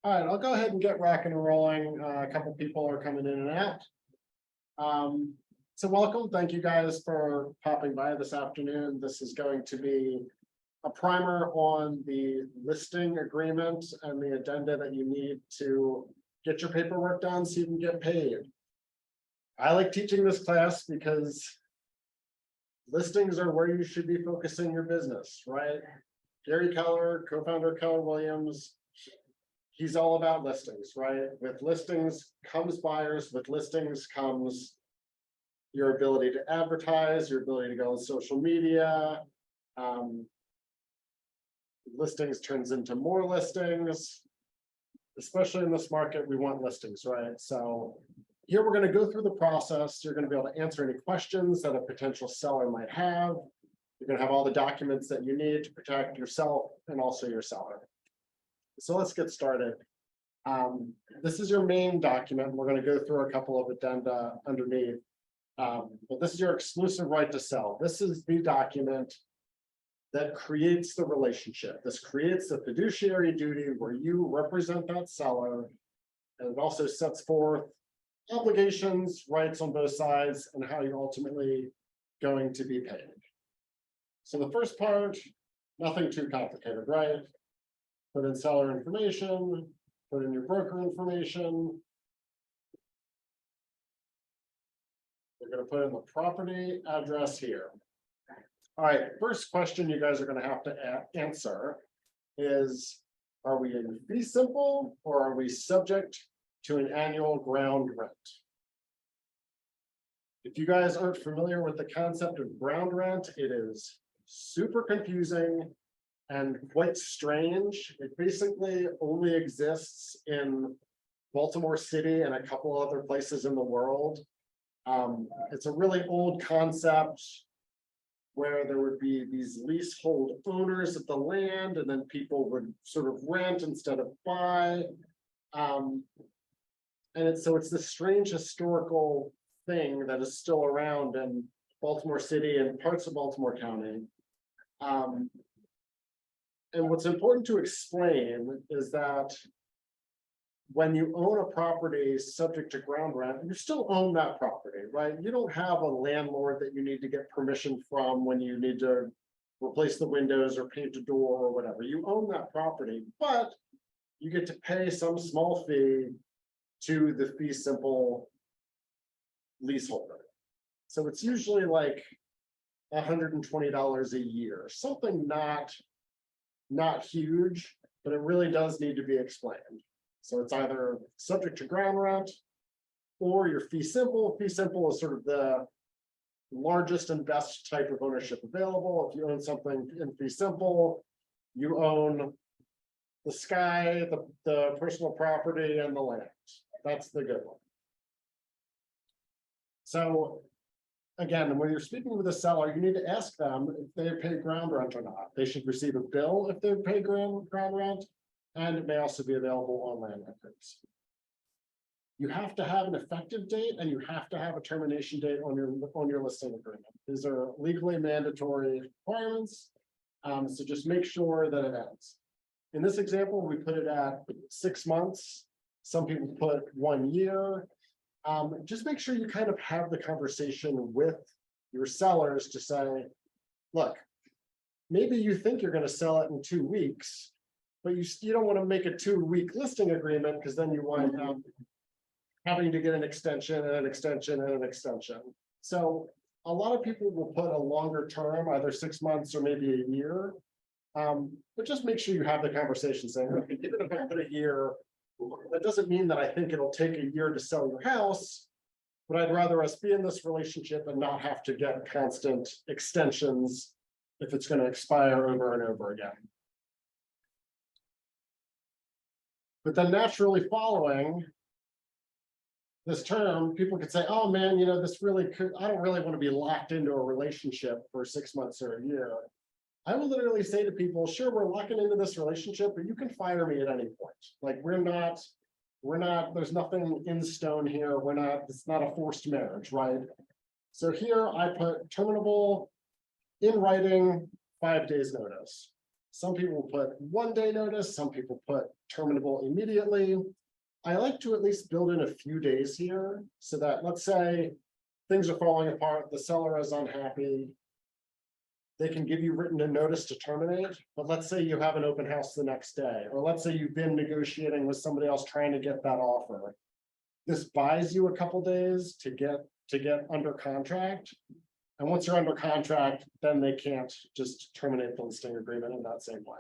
All right, I'll go ahead and get rocking and rolling. A couple people are coming in and out. So welcome. Thank you guys for popping by this afternoon. This is going to be a primer on the listing agreement and the addenda that you need to get your paperwork done so you can get paid. I like teaching this class because listings are where you should be focusing your business, right? Gary Keller, co-founder Keller Williams, he's all about listings, right? With listings comes buyers, with listings comes your ability to advertise, your ability to go on social media. Listings turns into more listings, especially in this market, we want listings, right? So here we're going to go through the process. You're going to be able to answer any questions that a potential seller might have. You're going to have all the documents that you need to protect yourself and also your seller. So let's get started. This is your main document. We're going to go through a couple of addenda underneath. But this is your exclusive right to sell. This is the document that creates the relationship. This creates the fiduciary duty where you represent that seller, and it also sets forth obligations, rights on both sides, and how you're ultimately going to be paid. So the first part, nothing too complicated, right? Put in seller information, put in your broker information. We're going to put in the property address here. All right, first question you guys are going to have to answer is, are we in fee simple or are we subject to an annual ground rent? If you guys aren't familiar with the concept of ground rent, it is super confusing and quite strange. It basically only exists in Baltimore City and a couple other places in the world. It's a really old concept where there would be these leasehold owners of the land, and then people would sort of rent instead of buy. So it's this strange historical thing that is still around in Baltimore City and parts of Baltimore County. And what's important to explain is that when you own a property subject to ground rent, you still own that property, right? You don't have a landlord that you need to get permission from when you need to replace the windows or paint a door or whatever. You own that property, but you get to pay some small fee to the fee simple leaseholder. So it's usually like $120 a year, something not huge, but it really does need to be explained. So it's either subject to ground rent or your fee simple. Fee simple is sort of the largest and best type of ownership available. If you own something in fee simple, you own the sky, the personal property, and the land. That's the good one. So again, when you're speaking with a seller, you need to ask them if they pay ground rent or not. They should receive a bill if they pay ground rent, and it may also be available on land records. You have to have an effective date and you have to have a termination date on your listing agreement. These are legally mandatory requirements, so just make sure that it ends. In this example, we put it at 6 months. Some people put 1 year. Just make sure you kind of have the conversation with your sellers to say, look, maybe you think you're going to sell it in 2 weeks, but you don't want to make a 2-week listing agreement because then you wind up having to get an extension and an extension and an extension. So a lot of people will put a longer term, either 6 months or maybe a year. But just make sure you have the conversation saying, okay, even if I put a year, that doesn't mean that I think it'll take a year to sell your house, but I'd rather us be in this relationship and not have to get constant extensions if it's going to expire over and over again. But then naturally following this term, people could say, oh man, you know, this really could, I don't really want to be locked into a relationship for 6 months or a year. I will literally say to people, sure, we're locking into this relationship, but you can fire me at any point. Like we're not, there's nothing in stone here. It's not a forced marriage, right? So here I put terminable in writing 5 days notice. Some people put 1 day notice, some people put terminable immediately. I like to at least build in a few days here so that, let's say, things are falling apart, the seller is unhappy. They can give you written a notice to terminate, but let's say you have an open house the next day, or let's say you've been negotiating with somebody else trying to get that offer. This buys you a couple days to get under contract. And once you're under contract, then they can't just terminate the listing agreement in that same way.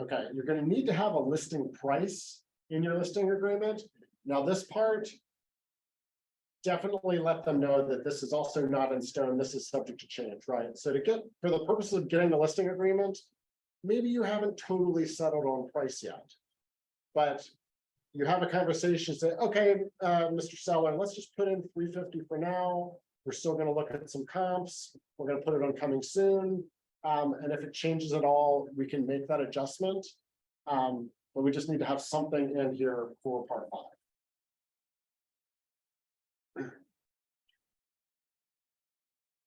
Okay, you're going to need to have a listing price in your listing agreement. Now, this part, definitely let them know that this is also not in stone. This is subject to change, right? So for the purpose of getting the listing agreement, maybe you haven't totally settled on price yet, but you have a conversation, say, okay, Mr. Seller, let's just put in 350 for now. We're still going to look at some comps. We're going to put it on coming soon. And if it changes at all, we can make that adjustment. But we just need to have something in here for part 5.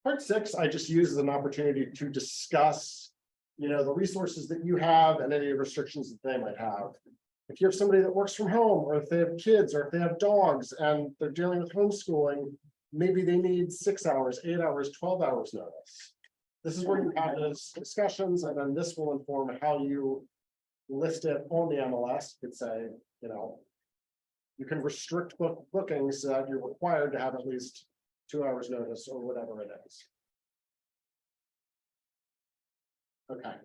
Part 6, I just use as an opportunity to discuss, the resources that you have and any restrictions that they might have. If you have somebody that works from home, or if they have kids, or if they have dogs and they're dealing with homeschooling, maybe they need 6 hours, 8 hours, 12 hours notice. This is where you have those discussions, and then this will inform how you list it on the MLS. You could say, you can restrict bookings so that you're required to have at least 2 hours notice or whatever it is. Okay.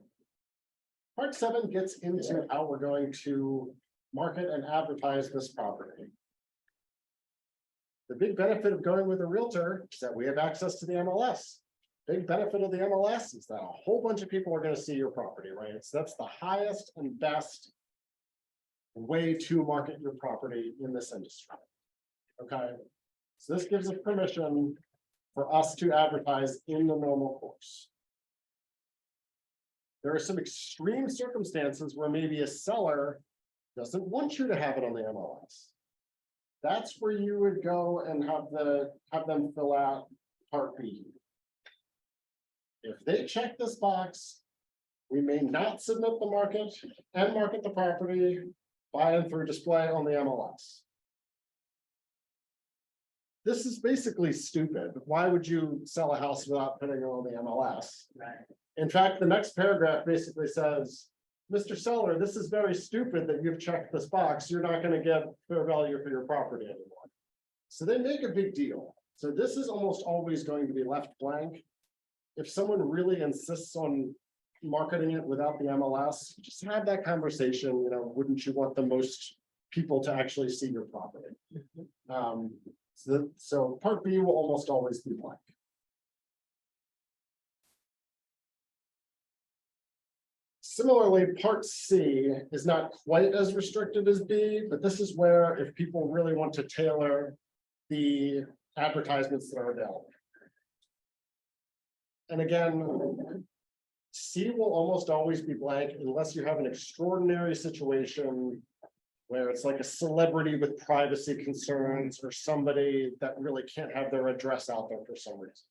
Part 7 gets into how we're going to market and advertise this property. The big benefit of going with a realtor is that we have access to the MLS. Big benefit of the MLS is that a whole bunch of people are going to see your property, right? So that's the highest and best way to market your property in this industry. Okay, so this gives us permission for us to advertise in the normal course. There are some extreme circumstances where maybe a seller doesn't want you to have it on the MLS. That's where you would go and have them fill out Part B. If they check this box, we may not submit the market and market the property by and through display on the MLS. This is basically stupid. Why would you sell a house without putting it on the MLS? Right. In fact, the next paragraph basically says, Mr. Seller, this is very stupid that you've checked this box. You're not going to get fair value for your property anymore. So they make a big deal. So this is almost always going to be left blank. If someone really insists on marketing it without the MLS, just have that conversation. Wouldn't you want the most people to actually see your property? So Part B will almost always be blank. Similarly, Part C is not quite as restricted as B, but this is where if people really want to tailor the advertisements that are available. And again, C will almost always be blank unless you have an extraordinary situation where it's like a celebrity with privacy concerns or somebody that really can't have their address out there for some reason.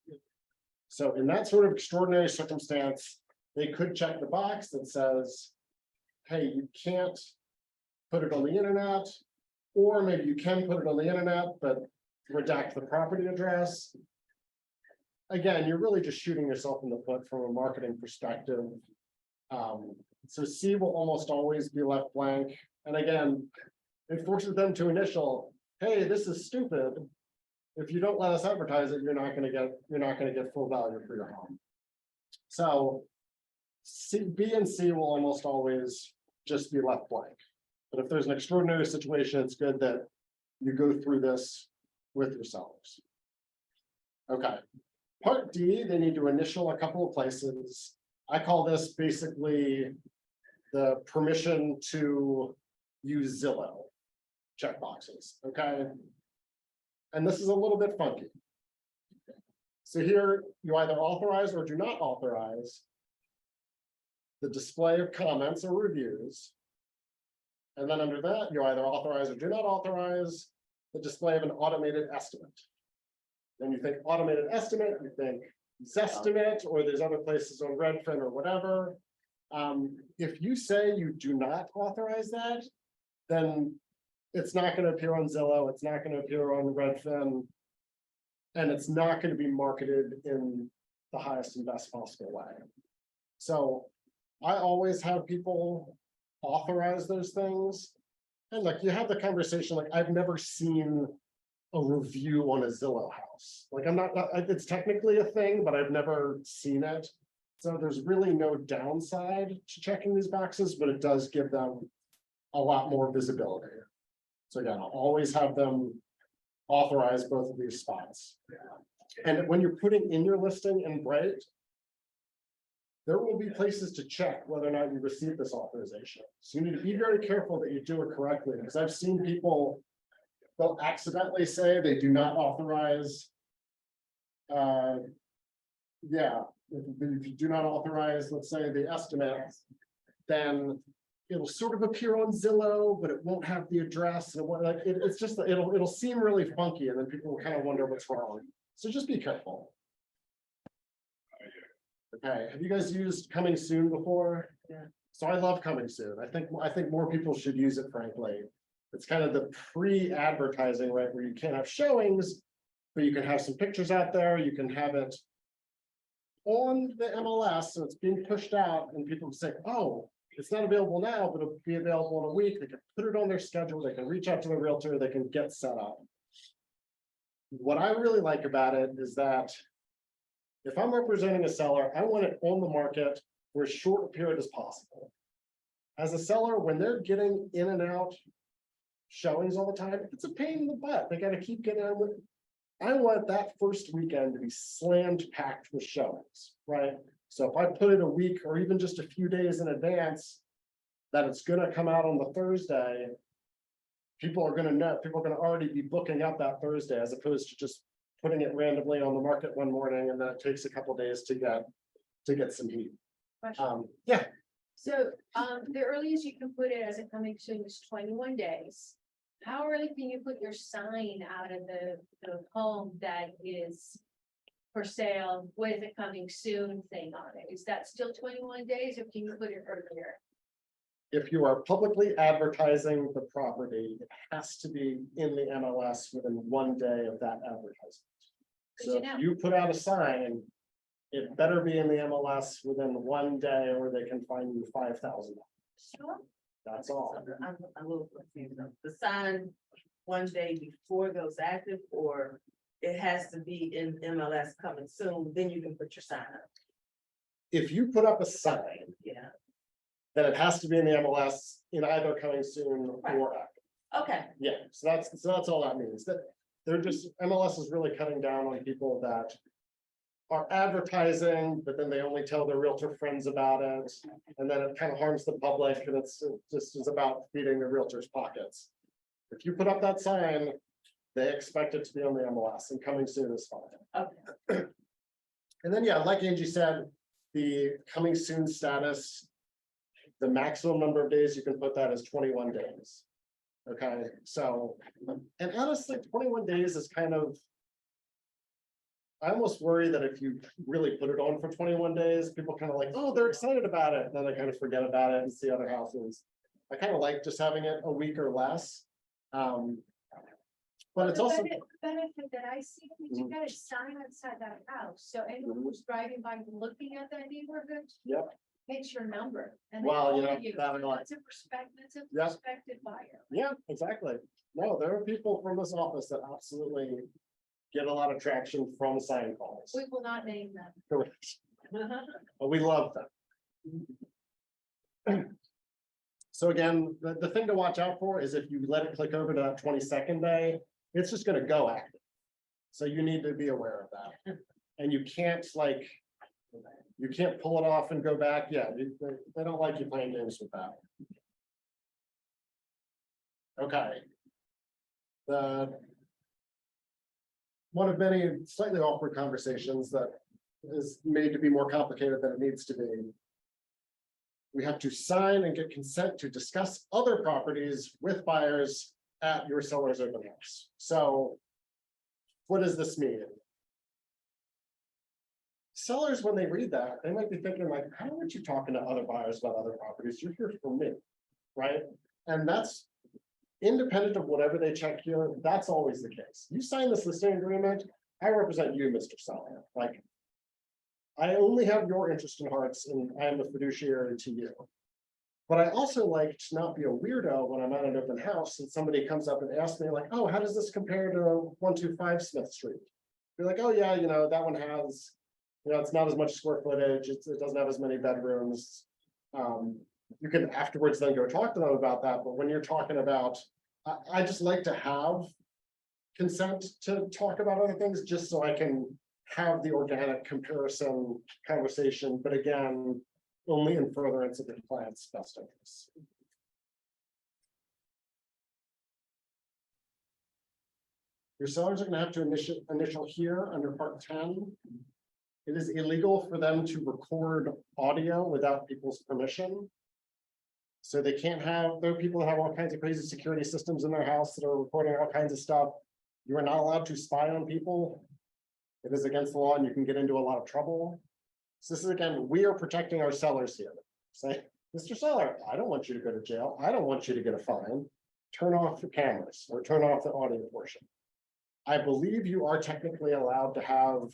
So in that sort of extraordinary circumstance, they could check the box that says, hey, you can't put it on the internet, or maybe you can put it on the internet, but redact the property address. Again, you're really just shooting yourself in the foot from a marketing perspective. So C will almost always be left blank. And again, it forces them to initial, hey, this is stupid. If you don't let us advertise it, you're not going to get full value for your home. So B and C will almost always just be left blank. But if there's an extraordinary situation, it's good that you go through this with your sellers. Okay. Part D, they need to initial a couple of places. I call this basically the permission to use Zillow checkboxes, okay? And this is a little bit funky. So here, you either authorize or do not authorize the display of comments or reviews. And then under that, you either authorize or do not authorize the display of an automated estimate. Then you think automated estimate, you think Zestimate, or there's other places on Redfin or whatever. If you say you do not authorize that, then it's not going to appear on Zillow, it's not going to appear on Redfin, and it's not going to be marketed in the highest and best possible way. So I always have people authorize those things. And like you have the conversation, like I've never seen a review on a Zillow house. Like I'm not, it's technically a thing, but I've never seen it. So there's really no downside to checking these boxes, but it does give them a lot more visibility. So again, I'll always have them authorize both of these spots. And when you're putting in your listing in Bright, there will be places to check whether or not you received this authorization. So you need to be very careful that you do it correctly, because I've seen people, they'll accidentally say they do not authorize. Yeah, if you do not authorize, let's say the estimate, then it'll sort of appear on Zillow, but it won't have the address. And like it's just it'll seem really funky, and then people will kind of wonder what's wrong. So just be careful. Okay, have you guys used Coming Soon before? Yeah. So I love Coming Soon. I think more people should use it, frankly. It's kind of the pre-advertising, right, where you can't have showings, but you can have some pictures out there. You can have it on the MLS, so it's being pushed out, and people say, oh, it's not available now, but it'll be available in a week. They can put it on their schedule. They can reach out to the realtor. They can get set up. What I really like about it is that if I'm representing a seller, I want it on the market for as short a period as possible. As a seller, when they're getting in and out showings all the time, it's a pain in the butt. They got to keep getting on with it. I want that first weekend to be slammed packed with showings, right? So if I put it a week or even just a few days in advance that it's going to come out on the Thursday, people are going to know, people are going to already be booking up that Thursday, as opposed to just putting it randomly on the market one morning, and then it takes a couple days to get some heat. Yeah. So the earliest you can put it as a coming soon is 21 days. How early can you put your sign out of the home that is for sale with a coming soon thing on it? Is that still 21 days, or can you put it earlier? If you are publicly advertising the property, it has to be in the MLS within 1 day of that advertisement. So if you put out a sign, it better be in the MLS within 1 day, or they can fine you $5,000. Sure. That's all. I'm a little confused. The sign 1 day before it goes active, or it has to be in MLS coming soon, then you can put your sign up. If you put up a sign, Yeah. then it has to be in the MLS in either coming soon or active. Okay. Yeah, so that's all that means. That they're just, MLS is really cutting down on people that are advertising, but then they only tell their realtor friends about it, and then it kind of harms the public, and it just is about feeding the realtors' pockets. If you put up that sign, they expect it to be on the MLS, and coming soon is fine. Okay. And then, yeah, like Angie said, the coming soon status, the maximum number of days you can put that is 21 days. Okay, so, and honestly, 21 days is kind of, I almost worry that if you really put it on for 21 days, people kind of like, oh, they're excited about it. And then they kind of forget about it and see other houses. I kind of like just having it a week or less. But it's also. The benefit that I see is you got a sign outside that house. So anyone who's driving by looking at that neighborhood. Yep. Makes your number. And Well, you know, that's a prospective buyer. Yeah, exactly. No, there are people from this office that absolutely get a lot of traction from sign calls. We will not name them. Correct. But we love them. So again, the thing to watch out for is if you let it click over to that 22nd day, it's just going to go active. So you need to be aware of that. And you can't you can't pull it off and go back. Yeah, they don't like you playing games with that. Okay. One of many slightly awkward conversations that is made to be more complicated than it needs to be. We have to sign and get consent to discuss other properties with buyers at your seller's open house. So what does this mean? sellers, when they read that, they might be thinking like, I don't want you talking to other buyers about other properties, you're here for me, right? And that's independent of whatever they check here, that's always the case. You sign this listing agreement, I represent you, Mr. Seller, like. I only have your interest in hearts and I am a fiduciary to you. But I also like to not be a weirdo when I'm at an open house and somebody comes up and asks me like, oh, how does this compare to 125 Smith Street? You're like, oh yeah, that one has, it's not as much square footage, it doesn't have as many bedrooms. You can afterwards then go talk to them about that, but when you're talking about, I just like to have consent to talk about other things, just so I can have the organic comparison conversation, but again, only in furtherance of the client's best interests. Your sellers are gonna have to initial here under part 10. It is illegal for them to record audio without people's permission. So they can't have, there are people that have all kinds of crazy security systems in their house that are recording all kinds of stuff. You are not allowed to spy on people. It is against the law and you can get into a lot of trouble. So this is, again, we are protecting our sellers here. Say, Mr. Seller, I don't want you to go to jail. I don't want you to get a fine. Turn off the cameras or turn off the audio portion. I believe you are technically allowed to have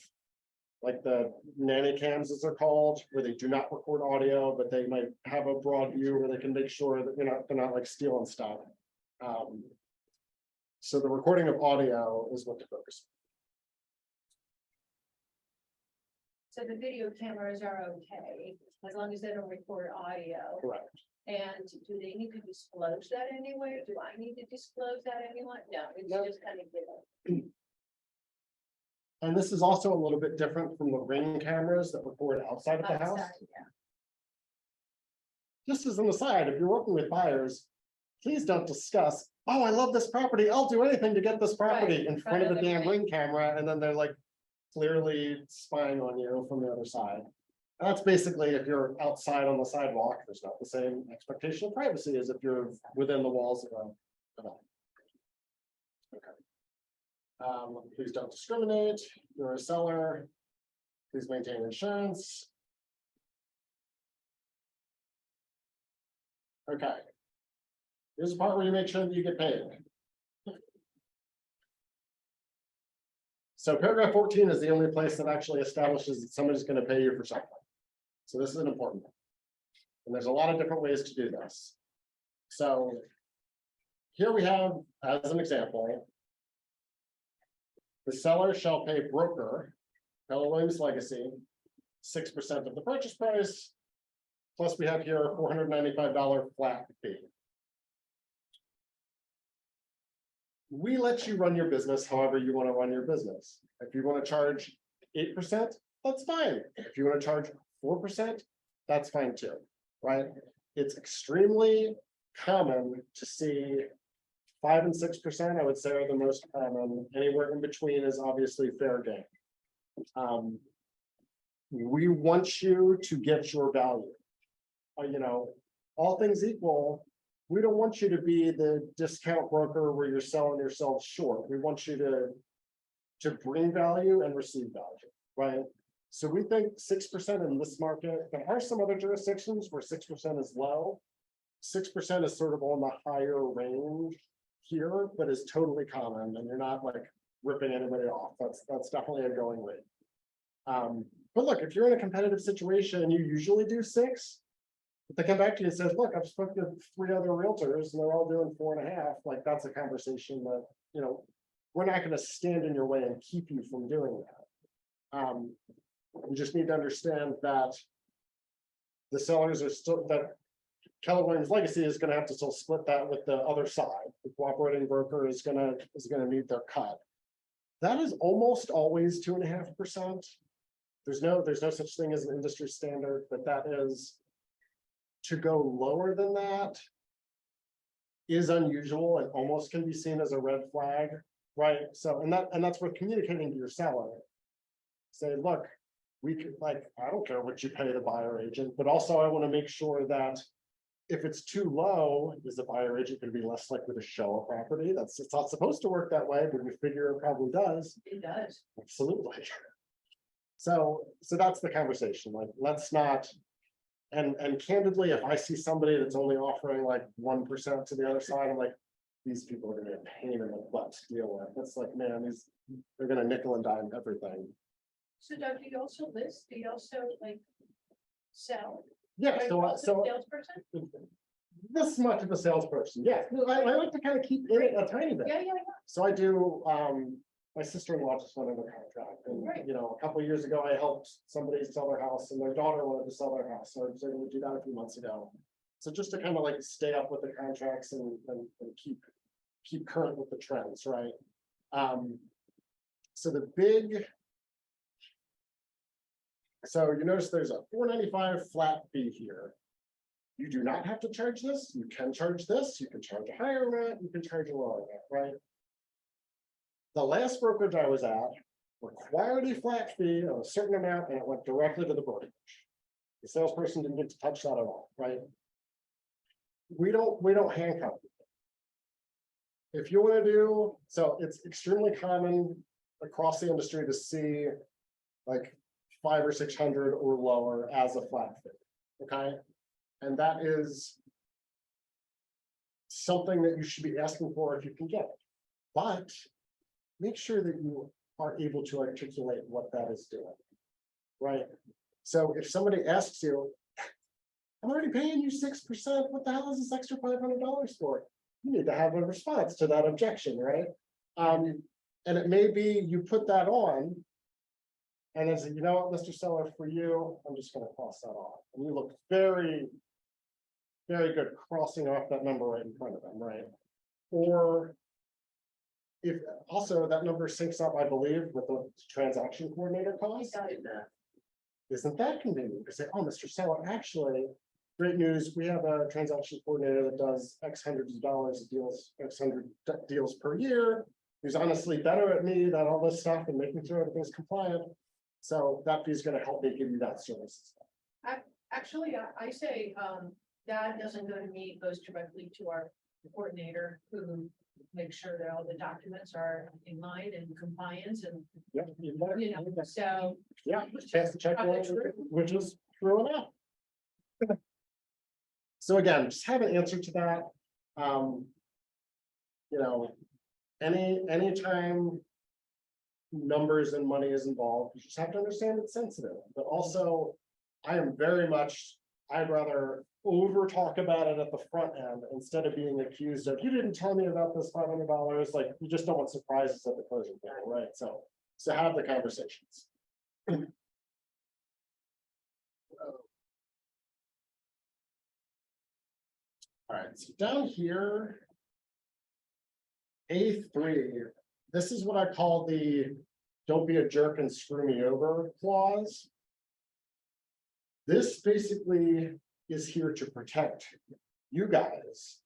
like the nanny cams, as they're called, where they do not record audio, but they might have a broad view where they can make sure that they're not like stealing stuff. So the recording of audio is what to focus on. So the video cameras are okay, as long as they don't record audio. Correct. And do they need to disclose that anywhere? Do I need to disclose that anyone? No, it's No. just kind of given. And this is also a little bit different from the Ring cameras that record outside of the house. Outside, yeah. Just as an aside, if you're working with buyers, please don't discuss, oh, I love this property, I'll do anything to get this property Right, in front of the damn Ring. Ring camera, and then they're like clearly spying on you from the other side. And that's basically if you're outside on the sidewalk, there's not the same expectation of privacy as if you're within the walls of a. Okay. Please don't discriminate. You're a seller. Please maintain insurance. Okay. Here's the part where you make sure that you get paid. So paragraph 14 is the only place that actually establishes that somebody's going to pay you for something. So this is an important one. And there's a lot of different ways to do this. So here we have, as an example, the seller shall pay broker, Keller Williams Legacy, 6% of the purchase price, plus we have here a $495 flat fee. We let you run your business however you want to run your business. If you want to charge 8%, that's fine. If you want to charge 4%, that's fine too, right? It's extremely common to see 5 and 6%, I would say, are the most common. Anywhere in between is obviously fair game. We want you to get your value. All things equal, we don't want you to be the discount broker where you're selling yourself short. We want you to bring value and receive value, right? So we think 6% in this market. There are some other jurisdictions where 6% is low. 6% is sort of on the higher range here, but is totally common, and you're not like ripping anybody off. That's definitely a going rate. But look, if you're in a competitive situation, you usually do 6. If they come back to you and says, look, I've spoken to 3 other realtors and they're all doing 4.5, like that's a conversation that, we're not going to stand in your way and keep you from doing that. You just need to understand that the sellers are still, that Keller Williams Legacy is going to have to still split that with the other side. The cooperating broker is going to need their cut. That is almost always 2.5%. There's no such thing as an industry standard, but that is, to go lower than that is unusual and almost can be seen as a red flag, right? So, and that's worth communicating to your seller. Say, look, we could, like, I don't care what you pay the buyer agent, but also I want to make sure that if it's too low, is the buyer agent going to be less likely to show a property? It's not supposed to work that way, but we figure it probably does. It does. Absolutely. So that's the conversation, like, let's not. And candidly, if I see somebody that's only offering like 1% to the other side, I'm like, these people are gonna be a pain in the butt to deal with. It's like, man, they're gonna nickel and dime everything. So Doug, do you also list, do you also like sell? Yeah, Are you so also a salesperson? this much of a salesperson, yeah, I like to kind of keep it a tiny bit. Yeah, yeah, So I do, my sister-in-law just went under contract, and, Right. you know, a couple of years ago, I helped somebody sell their house, and their daughter wanted to sell their house, so I was able to do that a few months ago. So just to kind of like stay up with the contracts and keep current with the trends, right? So the big. So you notice there's a $4.95 flat fee here. You do not have to charge this, you can charge this, you can charge a higher amount, you can charge a lower amount, right? The last brokerage I was at required a flat fee of a certain amount, and it went directly to the brokerage. The salesperson didn't get to touch that at all, right? We don't handcuff people. If you want to do, so it's extremely common across the industry to see like 500 or 600 or lower as a flat fee, okay? And that is something that you should be asking for if you can get it. But make sure that you are able to articulate what that is doing, right? So if somebody asks you, I'm already paying you 6%, what the hell is this extra $500 for? You need to have a response to that objection, right? And it may be you put that on, and it's, you know what, Mr. Seller, for you, I'm just gonna cross that off. And you look very, very good crossing off that number right in front of them, right? Or if also that number syncs up, I believe, with the transaction coordinator cost. Isn't that convenient? Because say, oh, Mr. Seller, actually, great news, we have a transaction coordinator that does X hundreds of dollars of deals, X hundred deals per year. Who's honestly better at me than all this stuff and making sure everything's compliant. So that fee is going to help me give you that service. actually, I say, that doesn't go to me, it goes directly to our coordinator who makes sure that all the documents are in line and compliance and, Yep, you better. you know, so. Yeah, pass the check, which is true enough. So again, just have an answer to that. You know, anytime numbers and money is involved, you just have to understand it's sensitive, but also I am very much, I'd rather over talk about it at the front end instead of being accused of, you didn't tell me about this $500, like, you just don't want surprises at the closing table, right? So have the conversations. All right, so down here, A3, this is what I call the don't be a jerk and screw me over clause. This basically is here to protect you guys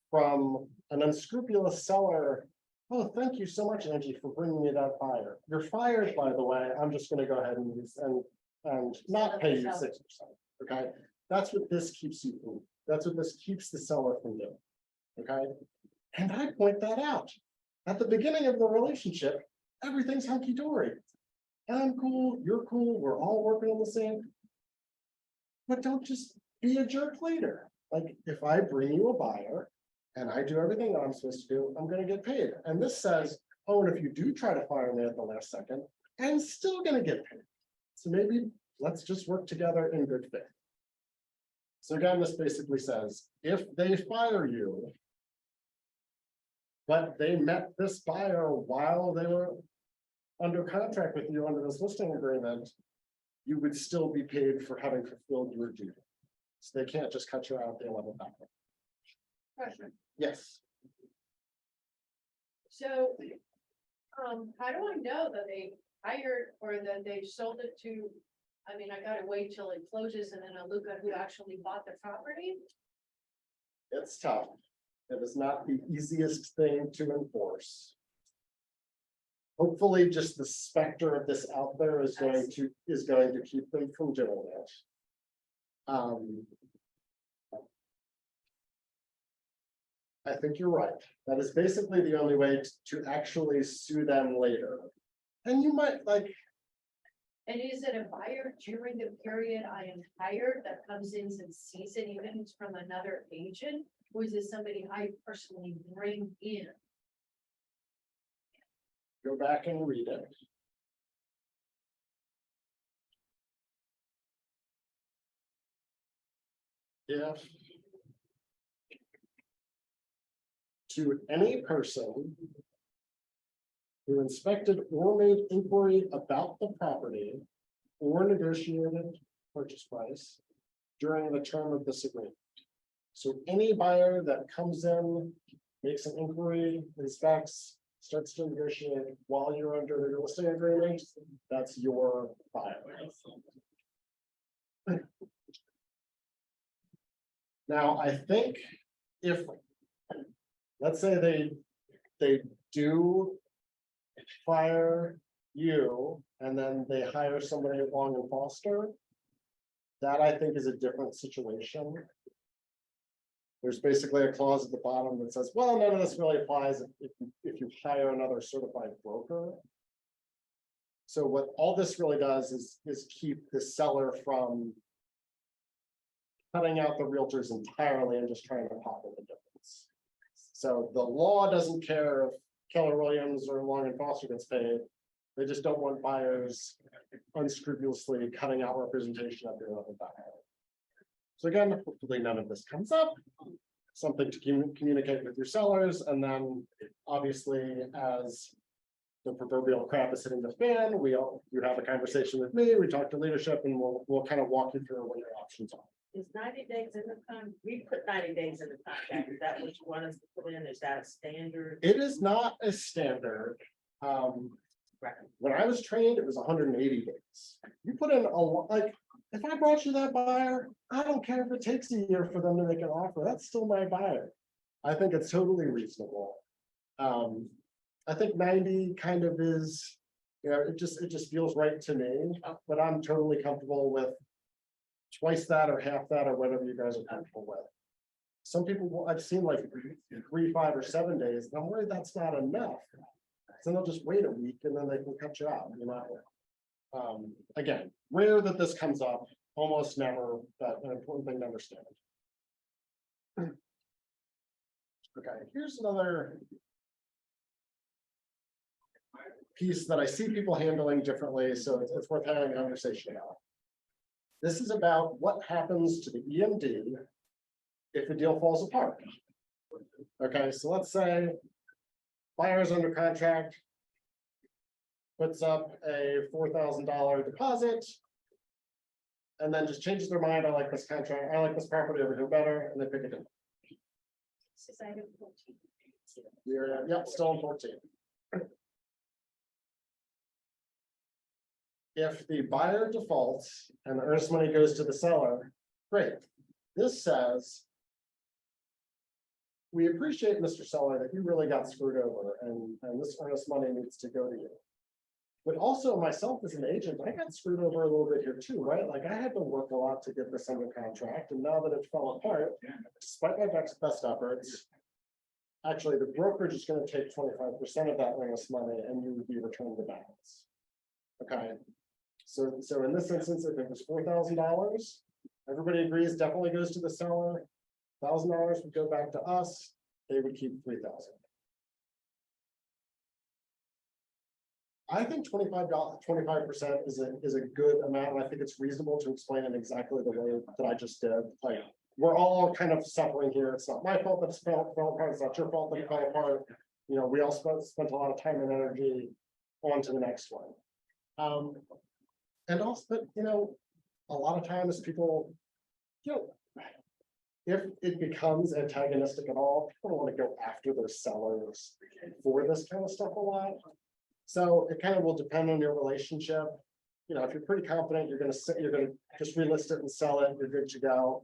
from an unscrupulous seller. Oh, thank you so much, Angie, for bringing me that buyer. You're fired, by the way. I'm just going to go ahead and not pay you 6%. Okay, that's what this keeps you from. That's what this keeps the seller from doing. Okay, and I point that out at the beginning of the relationship. Everything's hunky dory. I'm cool. You're cool. We're all working on the same. But don't just be a jerk later. Like, if I bring you a buyer and I do everything that I'm supposed to do, I'm going to get paid. And this says, oh, and if you do try to fire me at the last second, I'm still going to get paid. So maybe let's just work together in good faith. So again, this basically says, if they fire you, but they met this buyer while they were under contract with you under this listing agreement, you would still be paid for having fulfilled your duty. So they can't just cut you out at the 11th hour. Question. Yes. So, how do I know that they hired or that they sold it to? I mean, I gotta wait till it closes and then I'll look at who actually bought the property. It's tough. It is not the easiest thing to enforce. Hopefully, just the specter of this out there is going to keep them from doing it. I think you're right. That is basically the only way to actually sue them later. And you might like, And is it a buyer during the period I am hired that comes in and sees it, even if it's from another agent? Or is it somebody I personally bring in? Go back and read it. If to any person who inspected or made inquiry about the property or negotiated purchase price during the term of this agreement. So any buyer that comes in, makes an inquiry, inspects, starts to negotiate while you're under the real estate agreement, that's your buyer. Now, I think if, let's say they do fire you and then they hire somebody at Long and Foster, that I think is a different situation. There's basically a clause at the bottom that says, well, none of this really applies if you hire another certified broker. So what all this really does is keep the seller from cutting out the realtors entirely and just trying to pocket the difference. So the law doesn't care if Keller Williams or Long and Foster gets paid. They just don't want buyers unscrupulously cutting out representation of their other buyer. So again, hopefully none of this comes up. Something to communicate with your sellers, and then obviously as the proverbial crap is hitting the fan, you have a conversation with me, we talk to leadership, and we'll kind of walk you through what your options are. Is 90 days in the contract? We put 90 days in the contract. Is that what you want us to put in? Is that a standard? It is not a standard. Right. When I was trained, it was 180 days. You put in a lot, like, if I brought you that buyer, I don't care if it takes a year for them to make an offer, that's still my buyer. I think it's totally reasonable. I think 90 kind of is, you know, it just feels right to me, but I'm totally comfortable with twice that or half that or whatever you guys are comfortable with. Some people, I've seen like 3, 5, or 7 days, and I'm worried that's not enough. So they'll just wait a week and then they can cut you out, you know. Again, rare that this comes up, almost never, but an important thing to understand. Okay, here's another piece that I see people handling differently, so it's worth having a conversation about. This is about what happens to the EMD if the deal falls apart. Okay, so let's say buyer's under contract, puts up a $4,000 deposit, and then just changes their mind. I like this contract, I like this property over here better, and they pick it up. This is item 14. Yep, still on 14. If the buyer defaults and the earnest money goes to the seller, great. This says, we appreciate, Mr. Seller, that you really got screwed over and this earnest money needs to go to you. But also myself as an agent, I got screwed over a little bit here too, right? Like I had to work a lot to get this under contract, and now that it fell apart, despite my best efforts, actually the brokerage is going to take 25% of that earnest money and you would be returned the balance. Okay. So in this instance, if it was $4,000, everybody agrees definitely goes to the seller. $1,000 would go back to us. They would keep $3,000. I think $25% is a good amount. And I think it's reasonable to explain it exactly the way that I just did. Like we're all kind of suffering here. It's not my fault that it fell apart. It's not your fault that it fell apart. You know, we all spent a lot of time and energy on to the next one. And also, but you know, a lot of times people, you know, if it becomes antagonistic at all, people don't want to go after their sellers for this kind of stuff a lot. So it kind of will depend on your relationship. You know, if you're pretty confident, you're going to just relist it and sell it, you're good to go.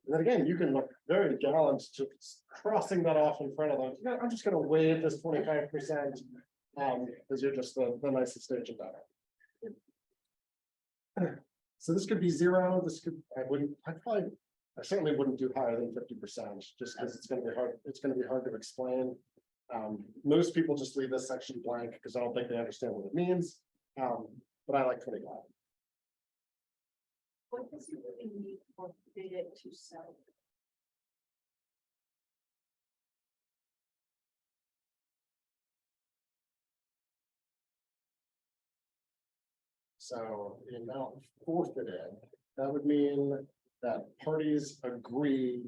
And then again, you can look very gallant to crossing that off in front of them. You know, I'm just going to waive this 25%, because you're just the nicest agent ever. So this could be 0. This could, I certainly wouldn't do higher than 50%, just because it's going to be hard. It's going to be hard to explain. Most people just leave this section blank because I don't think they understand what it means. But I like 25. What does it really mean for bid it to sell? So the amount forfeited, that would mean that parties agree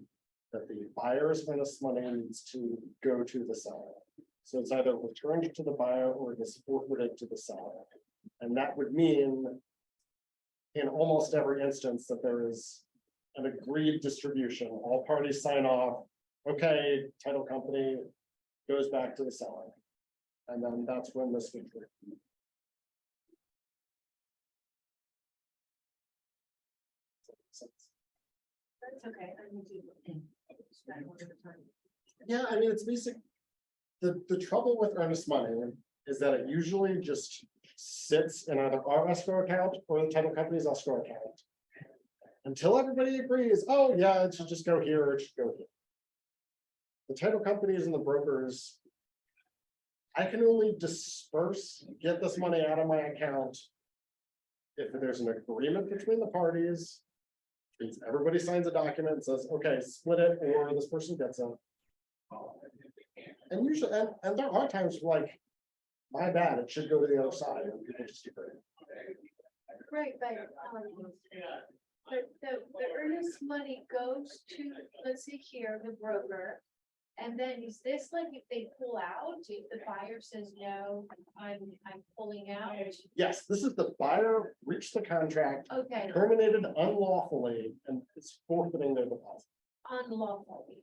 that the buyer's earnest money needs to go to the seller. So it's either returned to the buyer or it is forfeited to the seller. And that would mean in almost every instance that there is an agreed distribution, all parties sign off, okay, title company goes back to the seller. And then that's when this would trigger. That's okay. I need to spend more time. Yeah, I mean, it's basic. The trouble with earnest money is that it usually just sits in either our escrow account or the title company's escrow account. Until everybody agrees, oh yeah, it should just go here, or it should go here. The title companies and the brokers. I can only disperse, get this money out of my account. If there's an agreement between the parties. Means everybody signs a document and says, okay, split it, or this person gets it. And usually, and there are times like, my bad, it should go to the other side, and people just agree. Right, but the earnest money goes to, let's see here, the broker. And then is this like if they pull out, if the buyer says, no, I'm pulling out? Yes, this is the buyer reached the contract, Okay, terminated unlawfully, and it's forfeiting their deposit. unlawfully.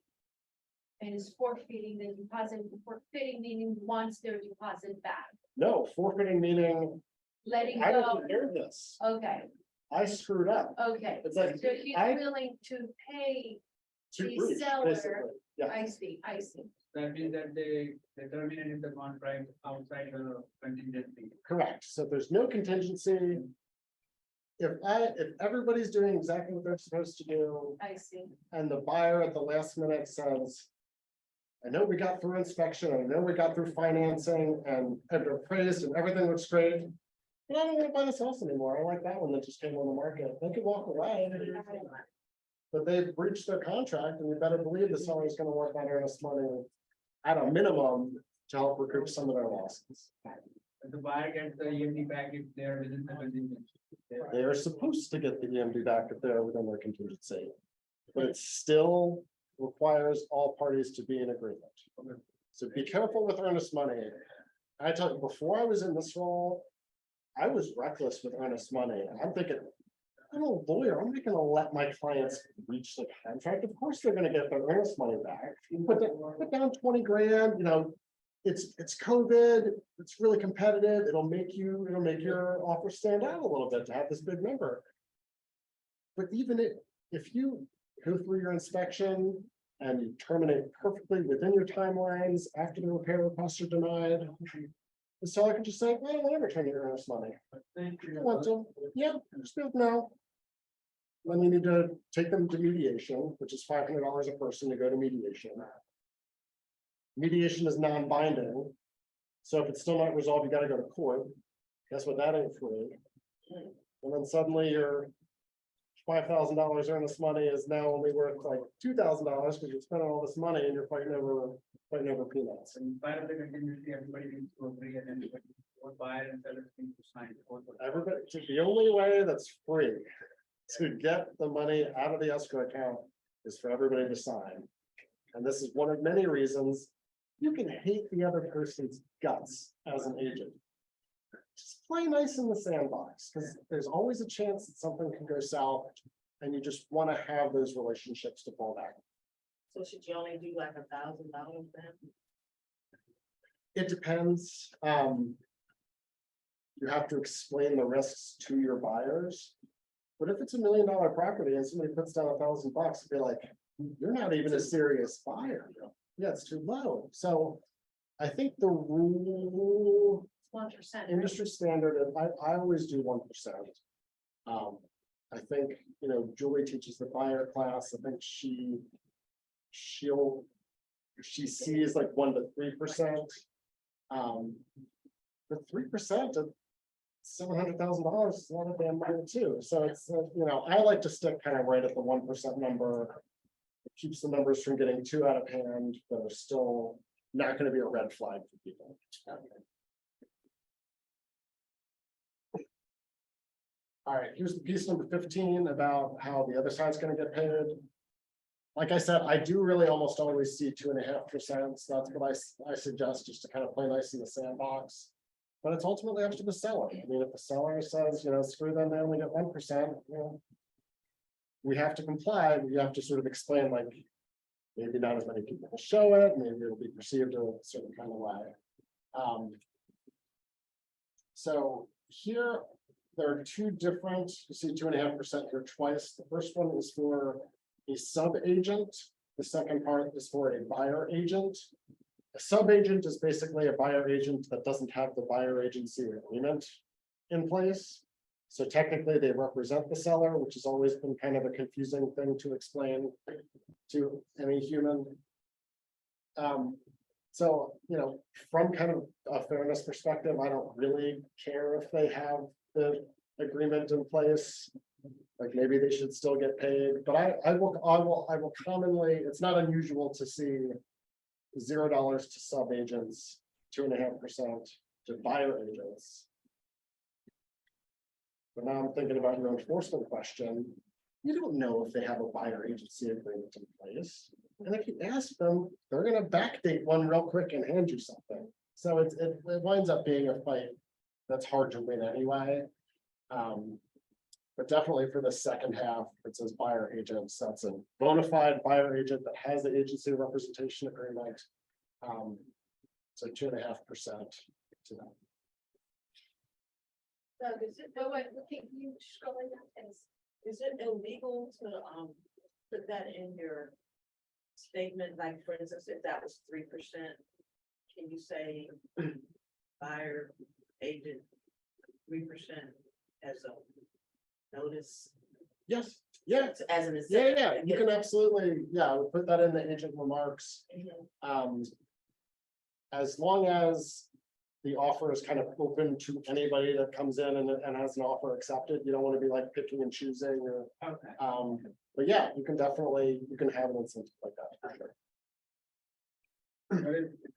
And is forfeiting the deposit, forfeiting meaning wants their deposit back, No, forfeiting meaning, letting I go. didn't hear this, Okay, I screwed up. okay. It's like, So he's I- willing to pay, To the breach, seller- basically, yeah. I see. That means that they terminated the contract outside the contingency. Correct, so there's no contingency. If everybody's doing exactly what they're supposed to do, I see. and the buyer at the last minute says. I know we got through inspection, I know we got through financing and appraised and everything looks great. But I don't want to buy this house anymore, I like that one that just came on the market, they could walk away. But they've breached their contract, and you better believe the seller is gonna want that earnest money. At a minimum, to help recoup some of their losses. But the buyer gets the EMD back if they're within the contingency. They are supposed to get the EMD back if they're within their contingency. But it still requires all parties to be in agreement. So be careful with earnest money. I tell you, before I was in this role, I was reckless with earnest money. I'm thinking, I'm a lawyer, I'm not gonna let my clients reach the contract. Of course, they're gonna get their earnest money back. You put down 20 grand, you know, it's COVID, it's really competitive. It'll make your offer stand out a little bit to have this big number. But even if you go through your inspection and you terminate perfectly within your timelines after the repair requests are denied, the seller can just say, I don't want to return your earnest money. You want to, yeah, just be like, no. Then you need to take them to mediation, which is $500 a person to go to mediation. Mediation is non-binding. So if it's still not resolved, you gotta go to court. Guess what, that ain't free. And then suddenly your $5,000 earnest money is now only worth like $2,000 because you're spending all this money and you're fighting over peanuts. And part of the contingency, everybody needs to agree and everybody, both buyer and seller needs to sign. Everybody, the only way that's free to get the money out of the escrow account is for everybody to sign. And this is one of many reasons you can hate the other person's guts as an agent. Just play nice in the sandbox, because there's always a chance that something can go south, and you just want to have those relationships to fall back. So should you only do like $1,000 then? It depends. You have to explain the risks to your buyers. But if it's $1 million property and somebody puts down $1,000, be like, you're not even a serious buyer. Yeah, it's too low. So I think the rule 1%. industry standard, and I always do 1%. I think, Julie teaches the buyer class. I think she sees like 1 to 3%. The 3% $700,000 is a lot of damn money too. So it's, I like to stick kind of right at the 1% number. It keeps the numbers from getting too out of hand, but are still not going to be a red flag for people. All right, here's the piece number 15 about how the other side's going to get paid. Like I said, I do really almost always see 2.5%. So that's what I suggest, just to kind of play nice in the sandbox. But it's ultimately up to the seller. I mean, if the seller says, screw them, they only get 1%, we have to comply. We have to sort of explain, like, maybe not as many people will show it, maybe it'll be perceived in a certain kind of way. So here, there are two different, you see 2.5% here twice. The first one is for a sub-agent. The second part is for a buyer agent. A sub-agent is basically a buyer agent that doesn't have the buyer agency agreement in place. So technically they represent the seller, which has always been kind of a confusing thing to explain to any human. So, from kind of a fairness perspective, I don't really care if they have the agreement in place. Like maybe they should still get paid, but I will commonly, it's not unusual to see $0 to sub agents, 2.5% to buyer agents. But now I'm thinking about your enforcement question. You don't know if they have a buyer agency agreement in place. And if you ask them, they're gonna backdate one real quick and hand you something. So it winds up being a fight that's hard to win anyway. But definitely for the second half, it says buyer agents. That's a bona fide buyer agent that has the agency representation agreement. So 2.5% to them. Doug, is it, can you scroll that? Is it illegal to, put that in your statement? Like, for instance, if that was 3%, can you say buyer agent 3% as a notice? Yes, yeah, As an. yeah, you can absolutely, we'll put that in the agent remarks. As long as the offer is kind of open to anybody that comes in and has an offer accepted, you don't want to be like picking and choosing or, Okay. but yeah, you can have an incentive like that for sure.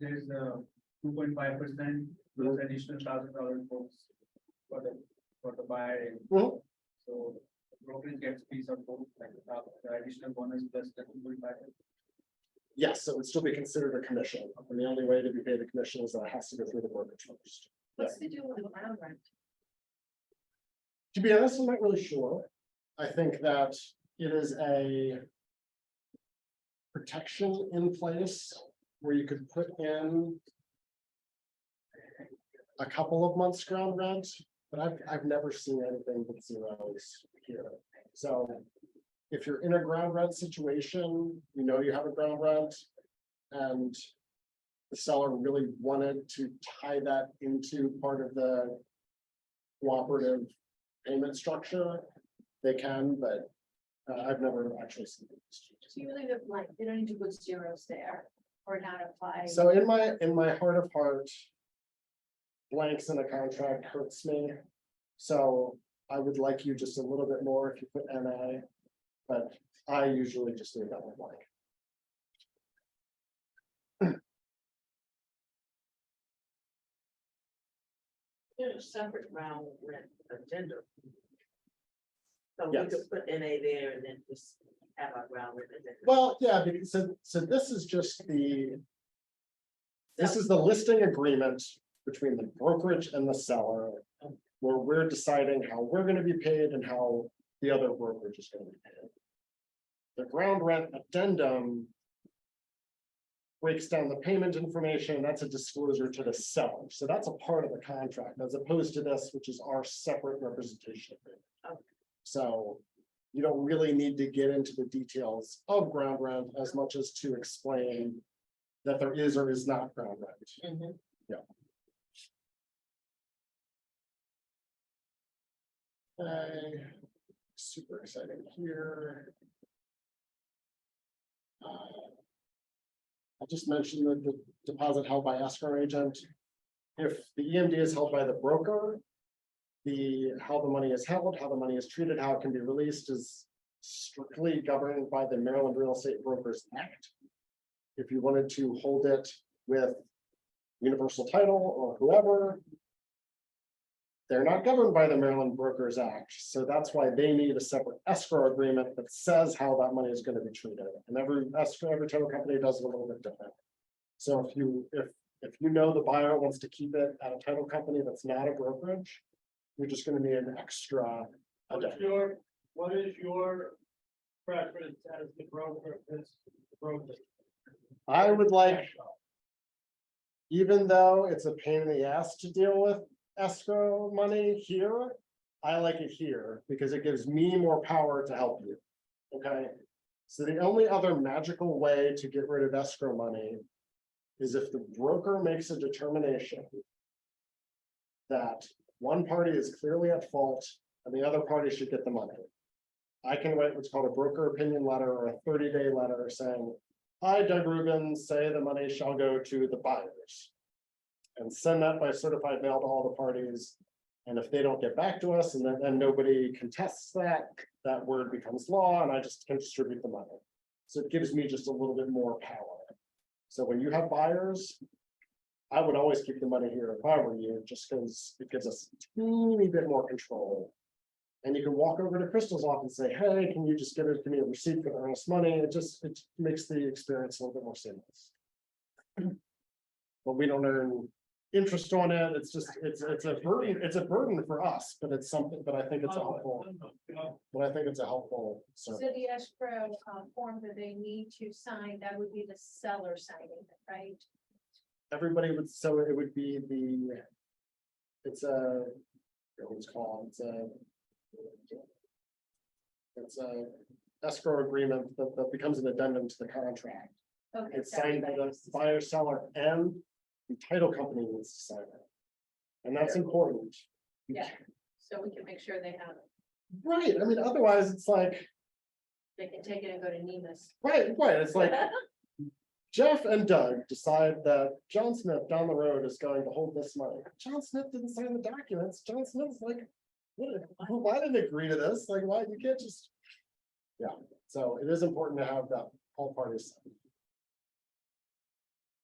There's a 2.5% plus additional $1,000 for the buyer. Mhm. So brokerage gets piece of both, like the additional bonus plus the 2.5. Yes, so it would still be considered a commission, and the only way to be paid a commission is that it has to go through the brokerage first. What's the deal with the ground rent? To be honest, I'm not really sure. I think that it is a protection in place where you could put in a couple of months ground rent, but I've never seen anything but zeros here. So if you're in a ground rent situation, you have a ground rent, and the seller really wanted to tie that into part of the cooperative payment structure, they can, but I've never actually seen it. So you really don't like, they don't need to put zeros there or not apply. So in my heart of heart, blanks in a contract hurts me. So I would like you just a little bit more if you put NA, but I usually just leave that one blank. There's a separate round rent agenda. So we Yes. could put NA there and then just have our round rent agenda. Well, yeah, because so this is just this is the listing agreement between the brokerage and the seller, where we're deciding how we're going to be paid and how the other brokerage is going to be paid. The ground rent addendum breaks down the payment information. That's a disclosure to the seller. So that's a part of the contract as opposed to this, which is our separate representation agreement. Okay. So you don't really need to get into the details of ground rent as much as to explain that there is or is not ground rent. Mhm. Super exciting here. I just mentioned the deposit held by escrow agent. If the EMD is held by the broker, how the money is held, how the money is treated, how it can be released is strictly governed by the Maryland Real Estate Brokers Act. If you wanted to hold it with Universal Title or whoever, they're not governed by the Maryland Brokers Act. So that's why they need a separate escrow agreement that says how that money is going to be treated. And every title company does it a little bit different. So if you know the buyer wants to keep it at a title company that's not a brokerage, you're just going to need an extra. What is your preference as the broker? I would like, even though it's a pain in the ass to deal with escrow money here, I like it here because it gives me more power to help you. Okay, so the only other magical way to get rid of escrow money is if the broker makes a determination that one party is clearly at fault and the other party should get the money. I can write what's called a broker opinion letter or a 30-day letter saying, I, Doug Rubin, say the money shall go to the buyers. And send that by certified mail to all the parties. And if they don't get back to us and then nobody contests that, that word becomes law and I just can distribute the money. So it gives me just a little bit more power. So when you have buyers, I would always keep the money here if I were you, just because it gives us a teeny bit more control. And you can walk over to Crystal's office and say, hey, can you just give me a receipt for the earnest money? It makes the experience a little bit more seamless. But we don't earn interest on it. It's a burden for us, but it's something, but I think it's a helpful, So service. the escrow form that they need to sign, that would be the seller signing it, right? Everybody would, so it would be it's a, what's called, it's a escrow agreement that becomes an addendum to the contract. Okay. It's signed by the buyer, seller, and the title company needs to sign it. And that's important. Yeah. So we can make sure they have it. Right, I mean, otherwise it's like, They can take it and go to Nemus. right, it's like Jeff and Doug decide that John Smith down the road is going to hold this money. John Smith didn't sign the documents. John Smith's like, why didn't agree to this? Like, why, you can't just. Yeah, so it is important to have that all parties.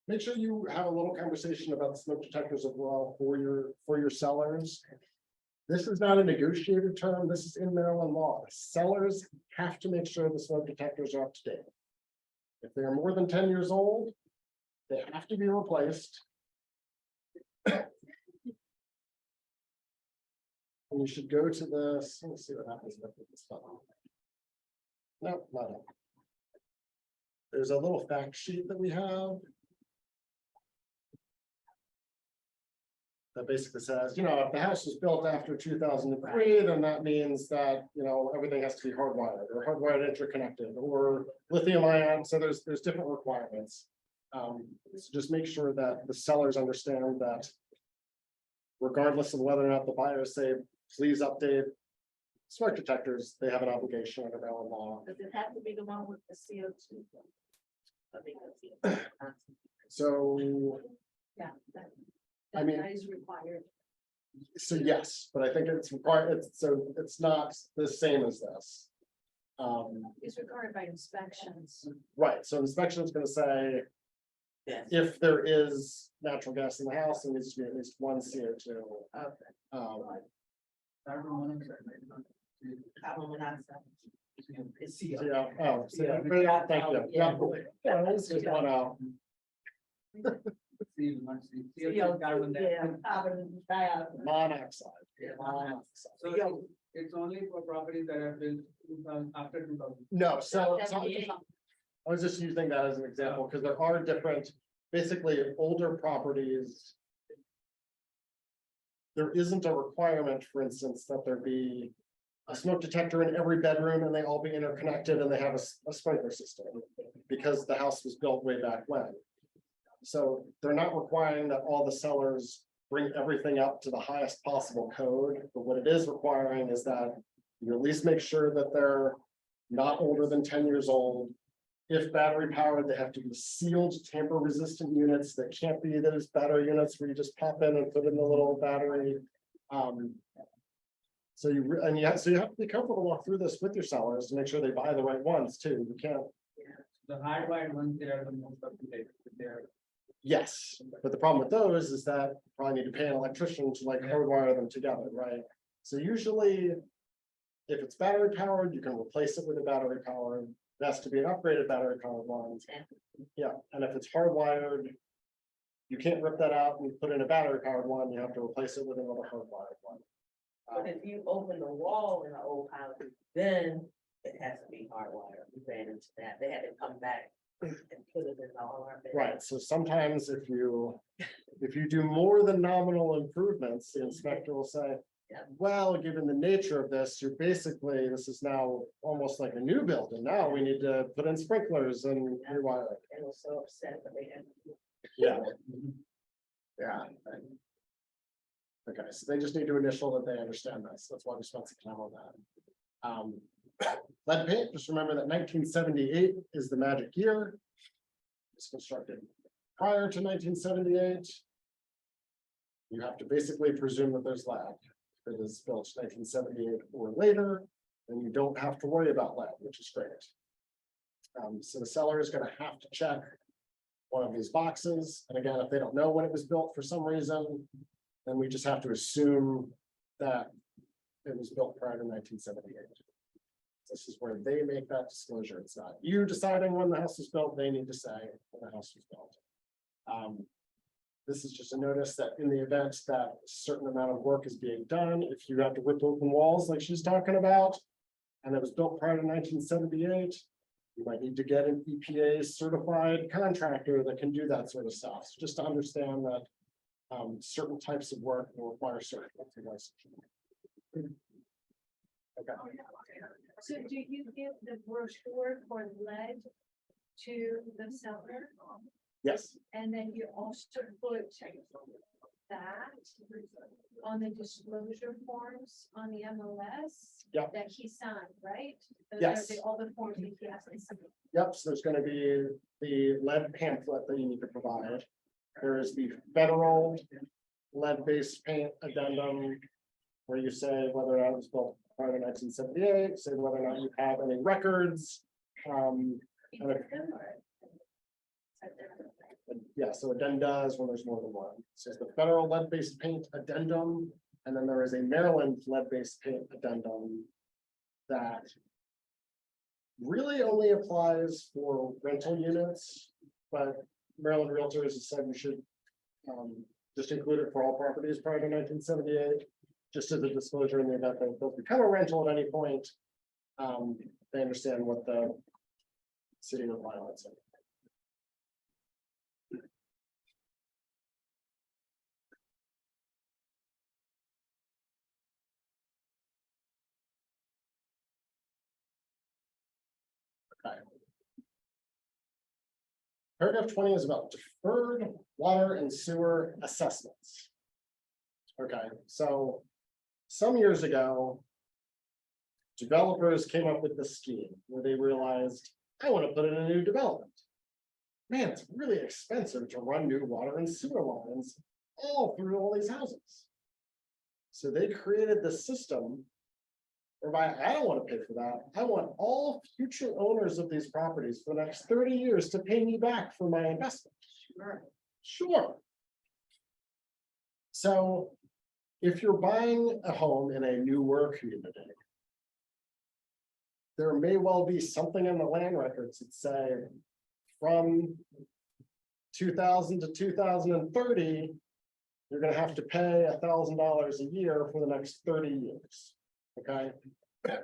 Make sure you have a little conversation about the smoke detectors as well for your sellers. This is not a negotiated term. This is in Maryland law. Sellers have to make sure the smoke detectors are up to date. If they're more than 10 years old, they have to be replaced. And you should go to this. Let me see what happens with this stuff. No, not it. There's a little fact sheet that we have. That basically says, if the house was built after 2003, then that means that, everything has to be hardwired or hardwired interconnected or lithium ion. So there's different requirements. So just make sure that the sellers understand that regardless of whether or not the buyers say, please update smoke detectors, they have an obligation under Maryland law. Does it have to be the one with the CO2? So, Yeah. I mean- That is required. so yes, but I think it's required, it's not the same as this. It's required by inspections. Right, so inspection is gonna say, Yes. if there is natural gas in the house, there needs to be at least one CO2. Okay. It's CO. Yeah, oh, so yeah, thank you, yeah. Yeah, let's just one out. Carbon dioxide. Monoxide. Yeah. Monoxide. So it's only for properties that have been 2000, after 2000. No, so I was just using that as an example, because there are different, basically older properties. There isn't a requirement, for instance, that there be a smoke detector in every bedroom and they all be interconnected and they have a sprinkler system. Because the house was built way back when. So they're not requiring that all the sellers bring everything up to the highest possible code, but what it is requiring is that you at least make sure that they're not older than 10 years old. If battery powered, they have to be sealed, tamper resistant units. That can't be those battery units where you just pop in and put in the little battery. So you have to be careful to walk through this with your sellers to make sure they buy the right ones too. You can't, The hardwired ones, they are the most up to date. They're, yes, but the problem with those is that you probably need to pay an electrician to like hardwire them together, right? So usually, if it's battery powered, you can replace it with a battery powered. It has to be an upgraded battery powered one. Yeah, and if it's hardwired, you can't rip that out and put in a battery powered one. You have to replace it with another hardwired one. But if you open the wall in an old house, then it has to be hardwired. We ran into that. They had to come back and put it in all our. bedrooms. Right, so sometimes if you do more than nominal improvements, the inspector will say, Yeah. well, given the nature of this, this is now almost like a new build, and now we need to put in sprinklers and rewire it. They were so upset, but they had. Yeah. Yeah. Okay, so they just need to initial that they understand this. That's why we spent some time on that. Lead paint, just remember that 1978 is the magic year. It's constructed prior to 1978. You have to basically presume that there's lead. If it is built 1978 or later, then you don't have to worry about lead, which is great. So the seller is going to have to check one of these boxes. And again, if they don't know when it was built for some reason, then we just have to assume that it was built prior to 1978. This is where they make that disclosure. It's not you deciding when the house was built. They need to say when the house was built. This is just a notice that in the event that a certain amount of work is being done, if you have to rip open walls like she's talking about, and it was built prior to 1978, you might need to get an EPA certified contractor that can do that sort of stuff. So just to understand that certain types of work will require certain licensure. Okay. So do you give the brochure for lead to the seller? Yes, And then you also put that on the disclosure forms on the MLS? Yep. That he signed, right? Those are Yes. All the forms that he has to sign. yep, so there's gonna be the lead pamphlet that you need to provide. There is the federal lead-based paint addendum, where you say whether or not it was built prior to 1978, say whether or not you have any records. And yeah, so addenda is when there's more than one. So it's the federal lead-based paint addendum, and then there is a Maryland lead-based paint addendum that really only applies for rental units, but Maryland Realtors has said we should just include it for all properties prior to 1978, just as a disclosure in the event that they'll become a rental at any point. They understand what the city requirements are. Paragraph 20 is about deferred water and sewer assessments. Okay, so some years ago, developers came up with this scheme where they realized, I want to put in a new development. Man, it's really expensive to run new water and sewer lines all through all these houses. So they created this system whereby I don't want to pay for that. I want all future owners of these properties for the next 30 years to pay me back for my investment. Sure. So if you're buying a home in a newer community, there may well be something in the land records that say from 2000 to 2030, you're going to have to pay $1,000 a year for the next 30 years. Okay. How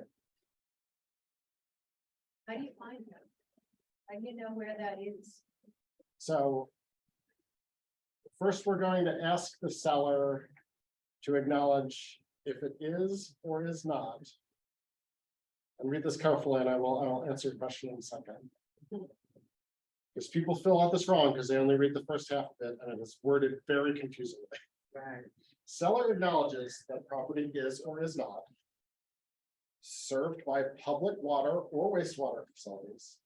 do you find them? How do you know where that is? So first, we're going to ask the seller to acknowledge if it is or is not. And read this carefully, and I'll answer your question in a second. Because people fill out this wrong because they only read the first half of it, and it is worded very confusingly. Right. Seller acknowledges that property is or is not served by public water or wastewater facilities.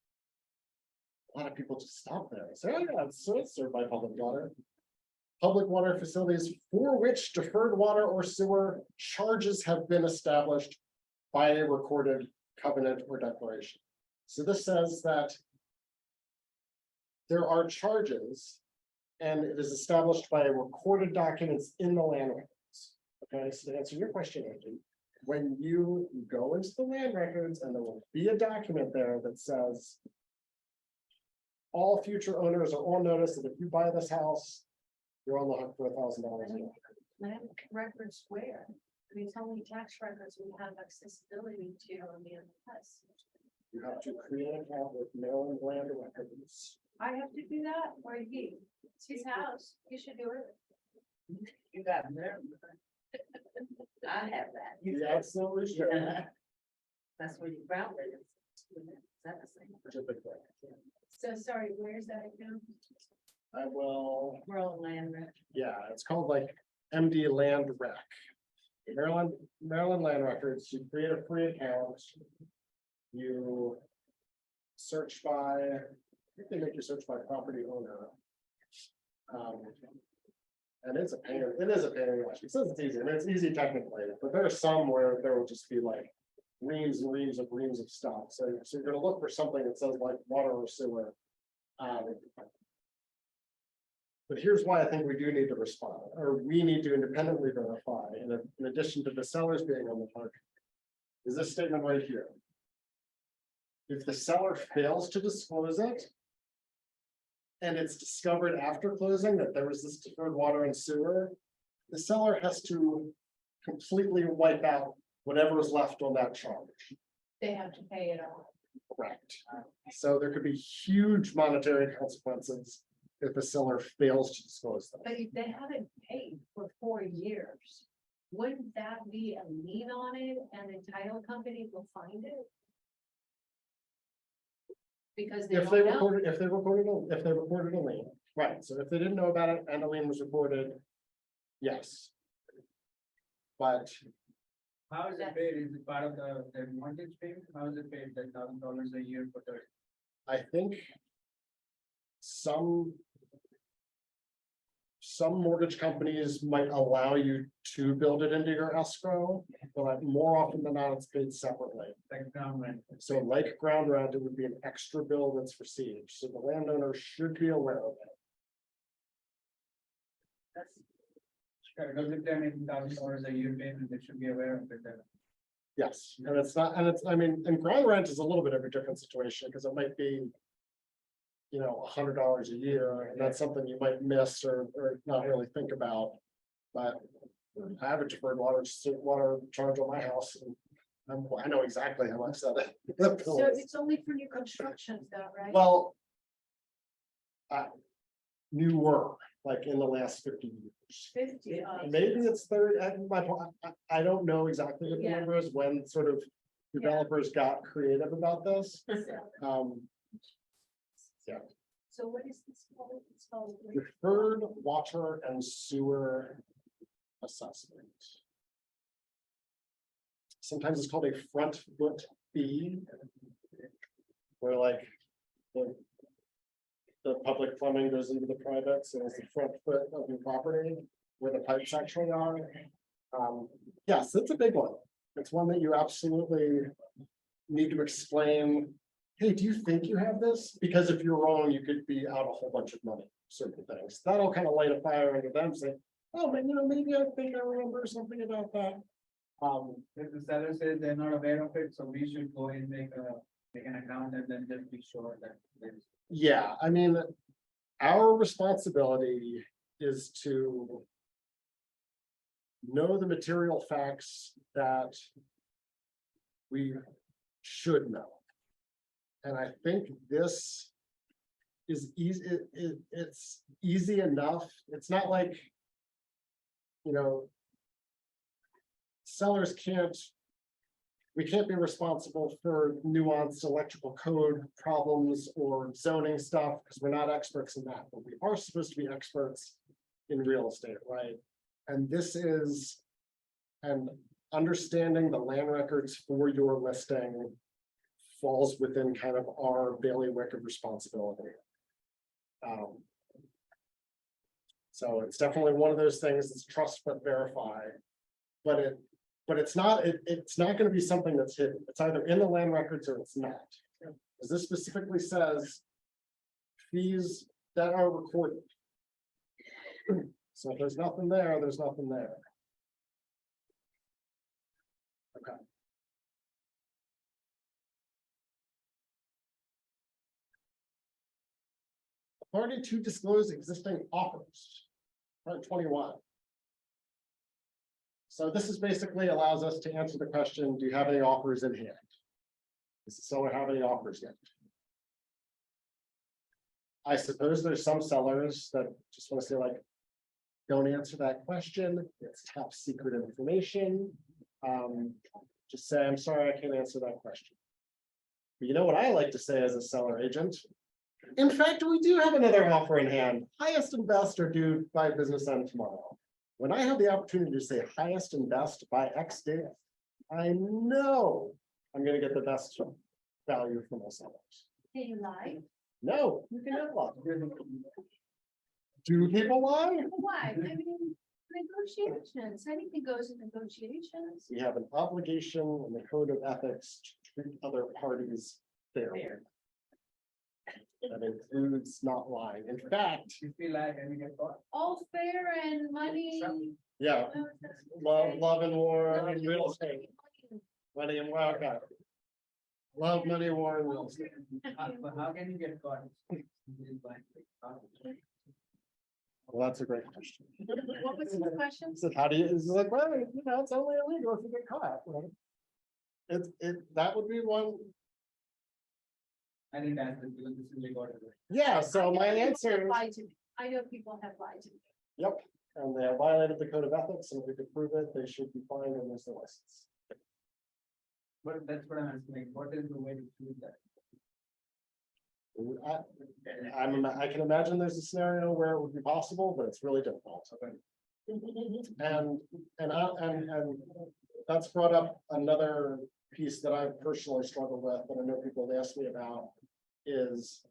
A lot of people just stop there and say, oh yeah, it's served by public water. public water facilities for which deferred water or sewer charges have been established by a recorded covenant or declaration. So this says that there are charges and it is established by recorded documents in the land records. Okay, so to answer your question, Angie, when you go into the land records and there will be a document there that says all future owners are on notice that if you buy this house, you're on the hook for $1,000. Land records where? I mean, how many tax records we have accessibility to on the MLS? You have to create an account with Maryland Land Records. I have to do that, or he? It's his house, he should do it. You got there. I have that. You absolutely should. That's where you found it. That's the same. Typically. So sorry, where's that account? I will, World land record. yeah, it's called like MD Land Rec. Maryland Land Records, you create a free account. You search by, I think they make you search by property owner. And it's a pain, it is a pain in the ass. It says it's easy, I mean, it's easy technically, but there are some where there will just be like reams and reams of stuff. So you're gonna look for something that says like water or sewer. But here's why I think we do need to respond, or we need to independently verify, in addition to the sellers being on the hook, is this statement right here. If the seller fails to disclose it, and it's discovered after closing that there was this deferred water and sewer, the seller has to completely wipe out whatever is left on that charge. They have to pay it all. Correct. So there could be huge monetary consequences if a seller fails to disclose them. But if they haven't paid for 4 years, wouldn't that be a lien on it and the title company will find it? Because they If they don't know. recorded a lien, right, so if they didn't know about it and a lien was recorded, yes. But How is it paid? Is it part of the mortgage payment? How is it paid? $10,000 a year for the, I think some mortgage companies might allow you to build it into your escrow, but more often than not, it's paid separately. like ground rent? So like ground rent, it would be an extra bill that's received, so the landowner should be aware of it. Sure, because if they're making $1,000 a year payment, they should be aware of it. Yes, and it's not, and it's, I mean, and ground rent is a little bit of a different situation, because it might be, you know, $100 a year, and that's something you might miss or not really think about. But I have a deferred water charge on my house, and I know exactly how much that is. So it's only for new constructions though, right? Well, newer, like in the last 50 years. 50. Maybe it's 30, I don't know exactly what the Yeah. number is, when sort of developers got creative about this. So what is this called? It's called. Deferred water and sewer assessment. Sometimes it's called a front foot fee. Where like the public plumbing goes into the private, so it's the front foot of your property where the pipes actually are. Yes, it's a big one. It's one that you absolutely need to explain. Hey, do you think you have this? Because if you're wrong, you could be out a whole bunch of money, certain things. That'll kind of light a fire under them, say, oh, man, you know, maybe I think I remember something about that. If the seller says they're not aware of it, so we should go and make an account and then just be sure that there's. Yeah, I mean, our responsibility is to know the material facts that we should know. And I think this is easy, it's easy enough. It's not like, you know, sellers we can't be responsible for nuanced electrical code problems or zoning stuff because we're not experts in that, but we are supposed to be experts in real estate, right? And this is, and understanding the land records for your listing falls within kind of our bailiwick of responsibility. So it's definitely one of those things that's trust but verify. But it's not, it's not gonna be something that's hidden. It's either in the land records or it's not. Because this specifically says fees that are recorded. So if there's nothing there, there's nothing there. Okay. Authority to disclose existing offers. Part 21. So this is basically allows us to answer the question, do you have any offers in hand? Does the seller have any offers yet? I suppose there's some sellers that just want to say like, don't answer that question. It's top secret information. Just say, I'm sorry, I can't answer that question. But you know what I like to say as a seller agent? In fact, we do have another offer in hand. Highest and best are due by business end tomorrow. When I have the opportunity to say highest and best by X date, I know I'm going to get the best value for my sellers. Can you lie? No, you cannot lie. Do people lie? Why? I mean, negotiations, anything goes in negotiations. We have an obligation in the code of ethics to treat other parties fairly. That includes not lying. In fact, If we lie, then we get caught. All fair and money. yeah, love and war No, and real estate, money and war, okay. Love, money, war, and real estate. But how can you get caught? Well, that's a great question. What was the question? So how do you, it's like, well, you know, it's only illegal if you get caught, right? That would be one, I didn't answer because this is recorded. yeah, so my I know people answer have is, lied to me. I know people have lied to me. yep, and they have violated the code of ethics, and if we could prove it, they should be fined and lose their license. But that's what I'm asking, what is the way to prove that? I can imagine there's a scenario where it would be possible, but it's really difficult. And that's brought up another piece that I've personally struggled with, that I know people have asked me about, is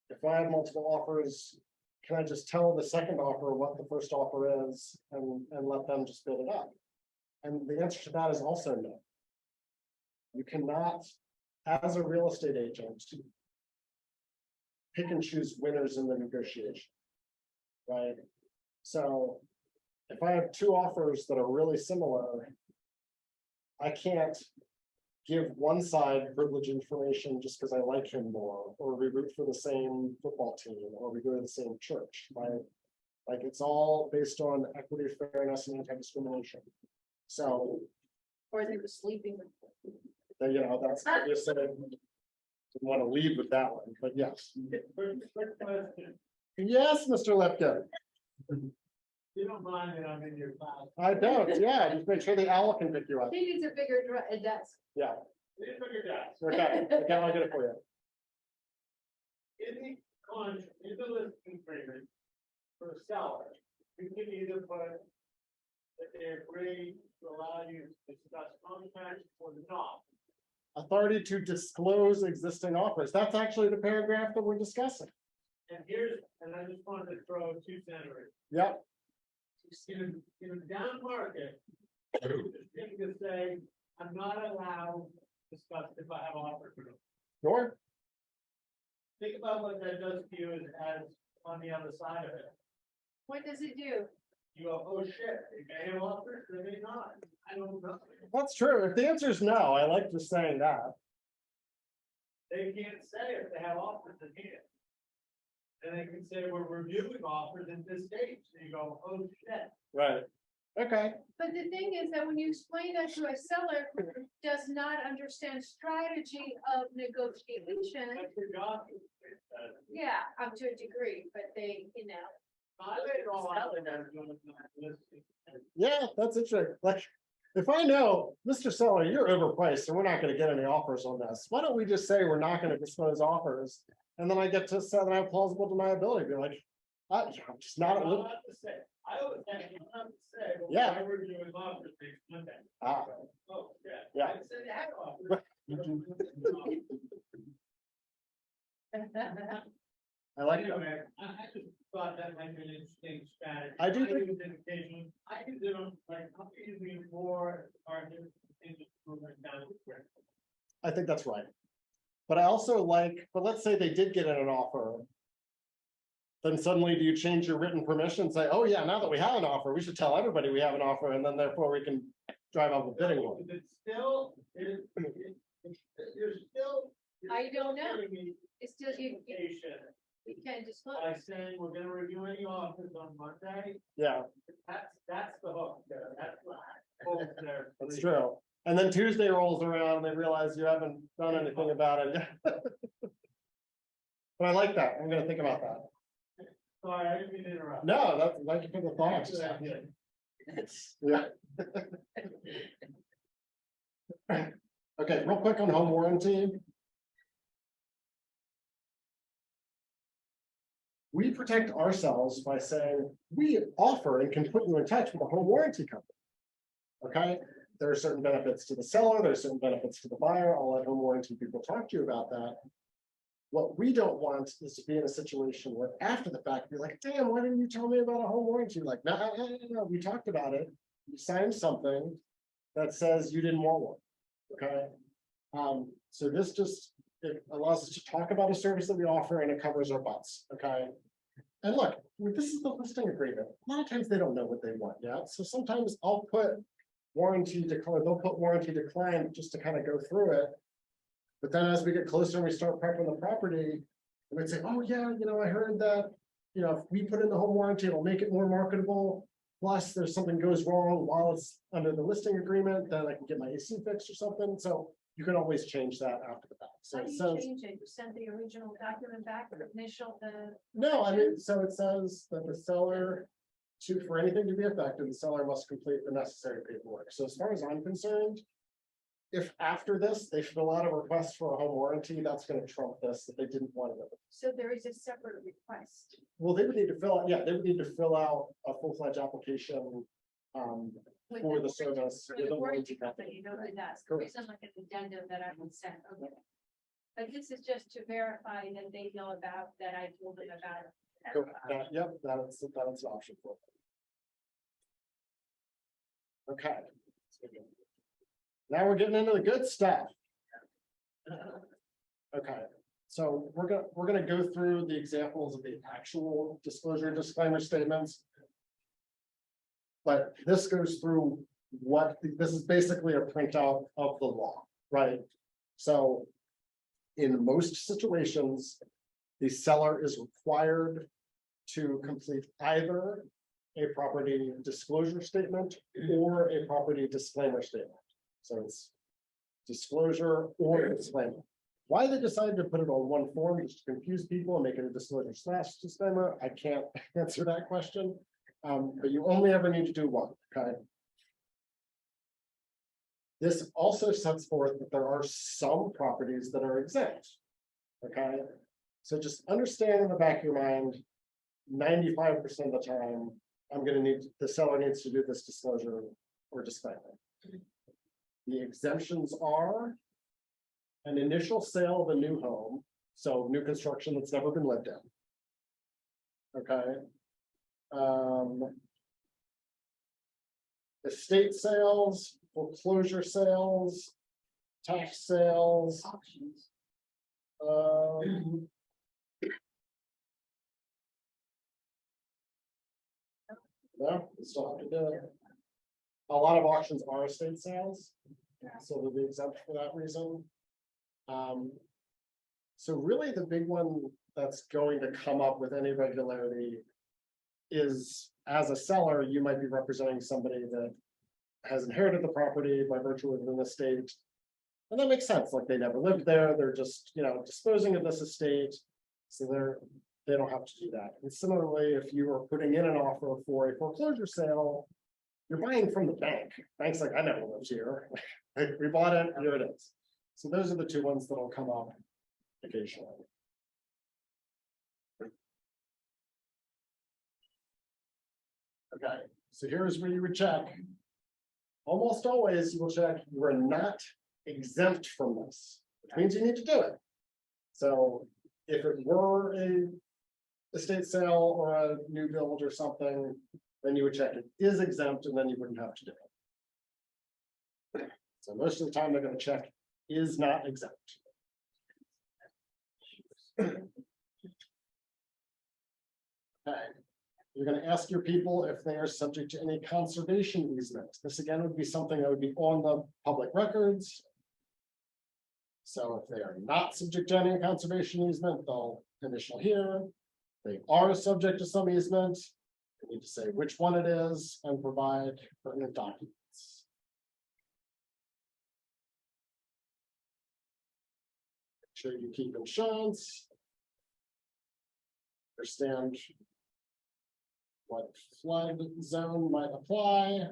if I have multiple offers, can I just tell the second offer what the first offer is and let them just build it up? And the answer to that is also no. You cannot, as a real estate agent, pick and choose winners in the negotiation, right? So if I have two offers that are really similar, I can't give one side privilege information just because I like him more, or we root for the same football team, or we go to the same church, right? Like it's all based on equity, fairness, and anti-discrimination. So, Or they were sleeping with. you know, that's obviously, didn't want to lead with that one, but yes. Yes, Mr. Lipkin. You don't mind that I'm in your class? I don't, yeah, just make sure the owl can pick you up. He needs a bigger desk. Yeah, It's like your dad. okay, I'll get it for you. In the in the listing agreement for the seller, you can either put that they agree to allow you to discuss contracts or not. Authority to disclose existing offers. That's actually the paragraph that we're discussing. And I just wanted to throw 2 senators. Yep, In a down market, you can say, I'm not allowed to discuss if I have offers or not. sure. Think about what that does to you as on the other side of it. What does it do? You go, oh shit, they may have offers, they may not. I don't know. That's true. If the answer is no, I like just saying that. They can't say if they have offers in hand. And they can say, we're reviewing offers at this stage. So you go, oh shit. Right. Okay, But the thing is that when you explain that to a seller who does not understand strategy of negotiation, That's your job. yeah, up to a degree, but they, you know. I laid it all out there. yeah, that's interesting. Like, if I know, Mr. Seller, you're overpriced and we're not gonna get any offers on this, why don't we just say we're not gonna disclose offers? And then I get to say that I have plausible deniability, be like, I'm just not. I don't have to say, I always say, you don't have to say, but Yeah. we're reviewing offers next Monday. Ah, Oh, yeah. Yeah. I said they had offers. I like, Anyway, I just thought that might be an interesting strategy. I do I think, use it occasionally, I use it on, like, I'm using it more, our things improvement down the square. I think that's right. But I also like, but let's say they did get in an offer. Then suddenly do you change your written permission and say, oh yeah, now that we have an offer, we should tell everybody we have an offer, and then therefore we can drive up a bidding war. It's still, you're still. I don't know. giving me It's still, you indication can disclose. By saying we're gonna review any offers on Monday, Yeah, that's the hook there, that's what. hook there. that's true. And then Tuesday rolls around and they realize you haven't done anything about it. But I like that. I'm gonna think about that. Sorry, I didn't mean to interrupt. No, that's, thank you for the thought. Yeah. Okay, real quick on home warranty. We protect ourselves by saying, we offer and can put you in touch with a home warranty company. Okay, there are certain benefits to the seller, there are certain benefits to the buyer. I'll let home warranty people talk to you about that. What we don't want is to be in a situation where after the fact, you're like, damn, why didn't you tell me about a home warranty? Like, no, we talked about it. You signed something that says you didn't want one, okay? So this just, it allows us to talk about a service that we offer and it covers our butts, okay? And look, this is the listing agreement. A lot of times they don't know what they want yet. So sometimes I'll put warranty decline, they'll put warranty decline just to kind of go through it. But then as we get closer and we start prepping the property, we would say, oh yeah, I heard that, if we put in the home warranty, it'll make it more marketable. Plus, there's something goes wrong while it's under the listing agreement, then I can get my AC fixed or something. So you can always change that after the fact. So How it do you says, change it? You send the original document back or initial, no, I mean, so it says that the seller, for anything to be effective, the seller must complete the necessary paperwork. So as far as I'm concerned, if after this, they fill out a request for a home warranty, that's gonna trump this, that they didn't want it. so there is a separate request. Well, they would need to fill out, yeah, they would need to fill out a full-fledged application, with for the service. For with the a warranty warranty company, that's Correct. like an addendum that I would send, okay. But this is just to verify that they know about, that I told them about it. Correct. Yep, that's an option for them. Okay. Now we're getting into the good stuff. Okay, so we're gonna go through the examples of the actual disclosure disclaimer statements. But this goes through this is basically a printout of the law, right? So in most situations, the seller is required to complete either a property disclosure statement or a property disclaimer statement. So it's disclosure or disclaimer. Why they decided to put it on one form just to confuse people and make it a disclosure / disclaimer, I can't answer that question. But you only ever need to do one, okay? This also sets forth that there are some properties that are exempt. Okay, so just understand in the back of your mind, 95% of the time, the seller needs to do this disclosure or disclaimer. The exemptions are an initial sale of a new home, so new construction that's never been lived in. Okay. Estate sales, foreclosure sales, tax sales. Auctions. No, we still have to do it. A lot of auctions are estate sales, so they'll be exempt for that reason. So really the big one that's going to come up with any regularity is, as a seller, you might be representing somebody that has inherited the property by virtue of an estate. And that makes sense, like they never lived there, they're just, disposing of this estate. So they don't have to do that. And similarly, if you are putting in an offer for a foreclosure sale, you're buying from the bank. Bank's like, I never lived here. We bought it, here it is. So those are the two ones that'll come up occasionally. Okay, so here's where you would check. Almost always you will check you are not exempt from this, which means you need to do it. So if it were a estate sale or a new build or something, then you would check it is exempt, and then you wouldn't have to do it. So most of the time, they're gonna check is not exempt. Okay, you're gonna ask your people if they are subject to any conservation easements. This again would be something that would be on the public records. So if they are not subject to any conservation easement, they'll initial here. They are subject to some easement. They need to say which one it is and provide pertinent documents. Make sure you keep insurance. Understand what flood zone might apply.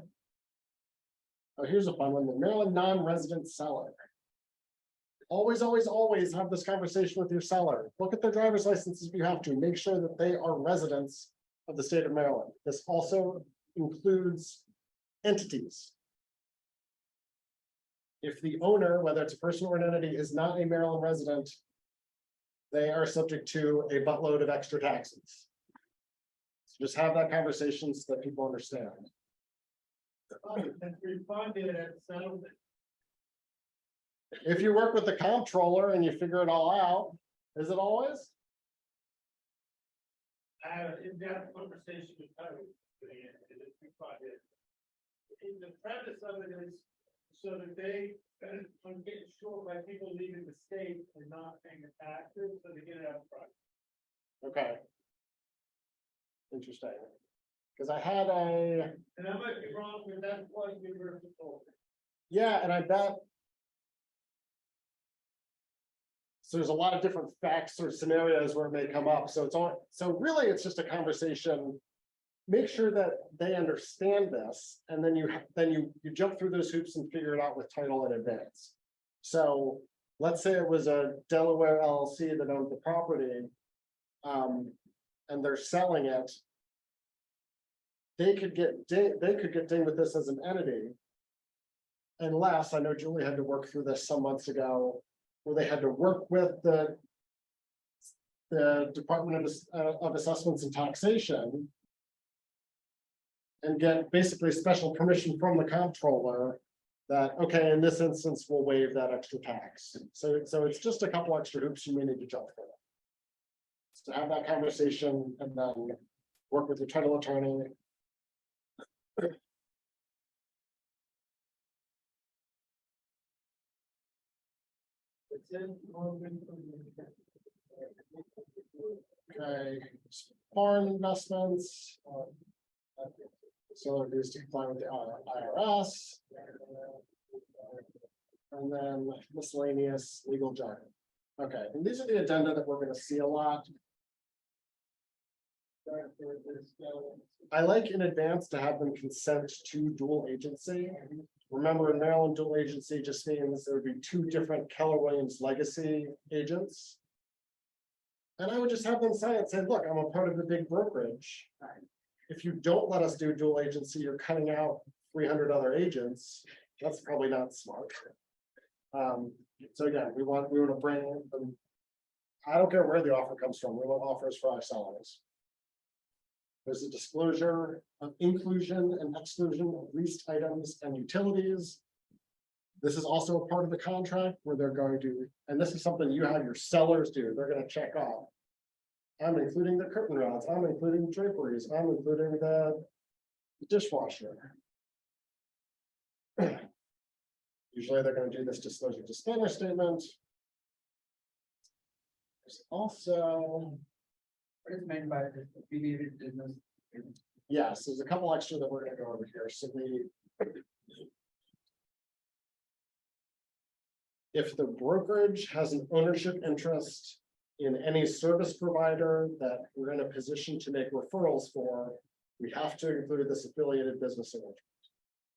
Oh, here's a fun one, the Maryland non-resident seller. Always, always, always have this conversation with your seller. Look at their driver's licenses if you have to. Make sure that they are residents of the state of Maryland. This also includes entities. If the owner, whether it's a person or an entity, is not a Maryland resident, they are subject to a buttload of extra taxes. So just have that conversation so that people understand. And responded at settlement. If you work with the comptroller and you figure it all out, is it always? I had an in-depth conversation with Tony. In the premise of it is so that they, I'm getting short by people leaving the state and not paying the taxes, so they get it up front. Okay. Interesting. Because I had a, And I might be wrong, but that's what Universal told me. yeah, and I bet. So there's a lot of different facts or scenarios where it may come up. So it's all, so really it's just a conversation. Make sure that they understand this, and then you jump through those hoops and figure it out with title in advance. So let's say it was a Delaware LLC that owned the property. And they're selling it. They could get dinged with this as an entity. Unless, I know Julie had to work through this some months ago, where they had to work with the Department of Assessments and Taxation and get basically special permission from the comptroller that, okay, in this instance, we'll waive that extra tax. So it's just a couple extra hoops you may need to jump through. To have that conversation and then work with your title attorney. Okay, foreign investments. So it is to comply with the IRS. And then miscellaneous legal jargon. Okay, and these are the addenda that we're going to see a lot. I like in advance to have them consent to dual agency. Remember, in Maryland, dual agency just means there would be two different Keller Williams legacy agents. And I would just have them sign it and say, look, I'm a part of the big brokerage. If you don't let us do dual agency, you're cutting out 300 other agents. That's probably not smart. So again, we want to bring them. I don't care where the offer comes from. We want offers for our sellers. There's a disclosure of inclusion and exclusion of leased items and utilities. This is also a part of the contract where they're going to, and this is something you have your sellers do. They're going to check off. I'm including the curtain rods. I'm including draperies. I'm including the dishwasher. Usually they're going to do this disclosure disclaimer statement. There's also. What is meant by this affiliated business? Yes, there's a couple extra that we're going to go over here. So if the brokerage has an ownership interest in any service provider that we're in a position to make referrals for, we have to include this affiliated business arrangement.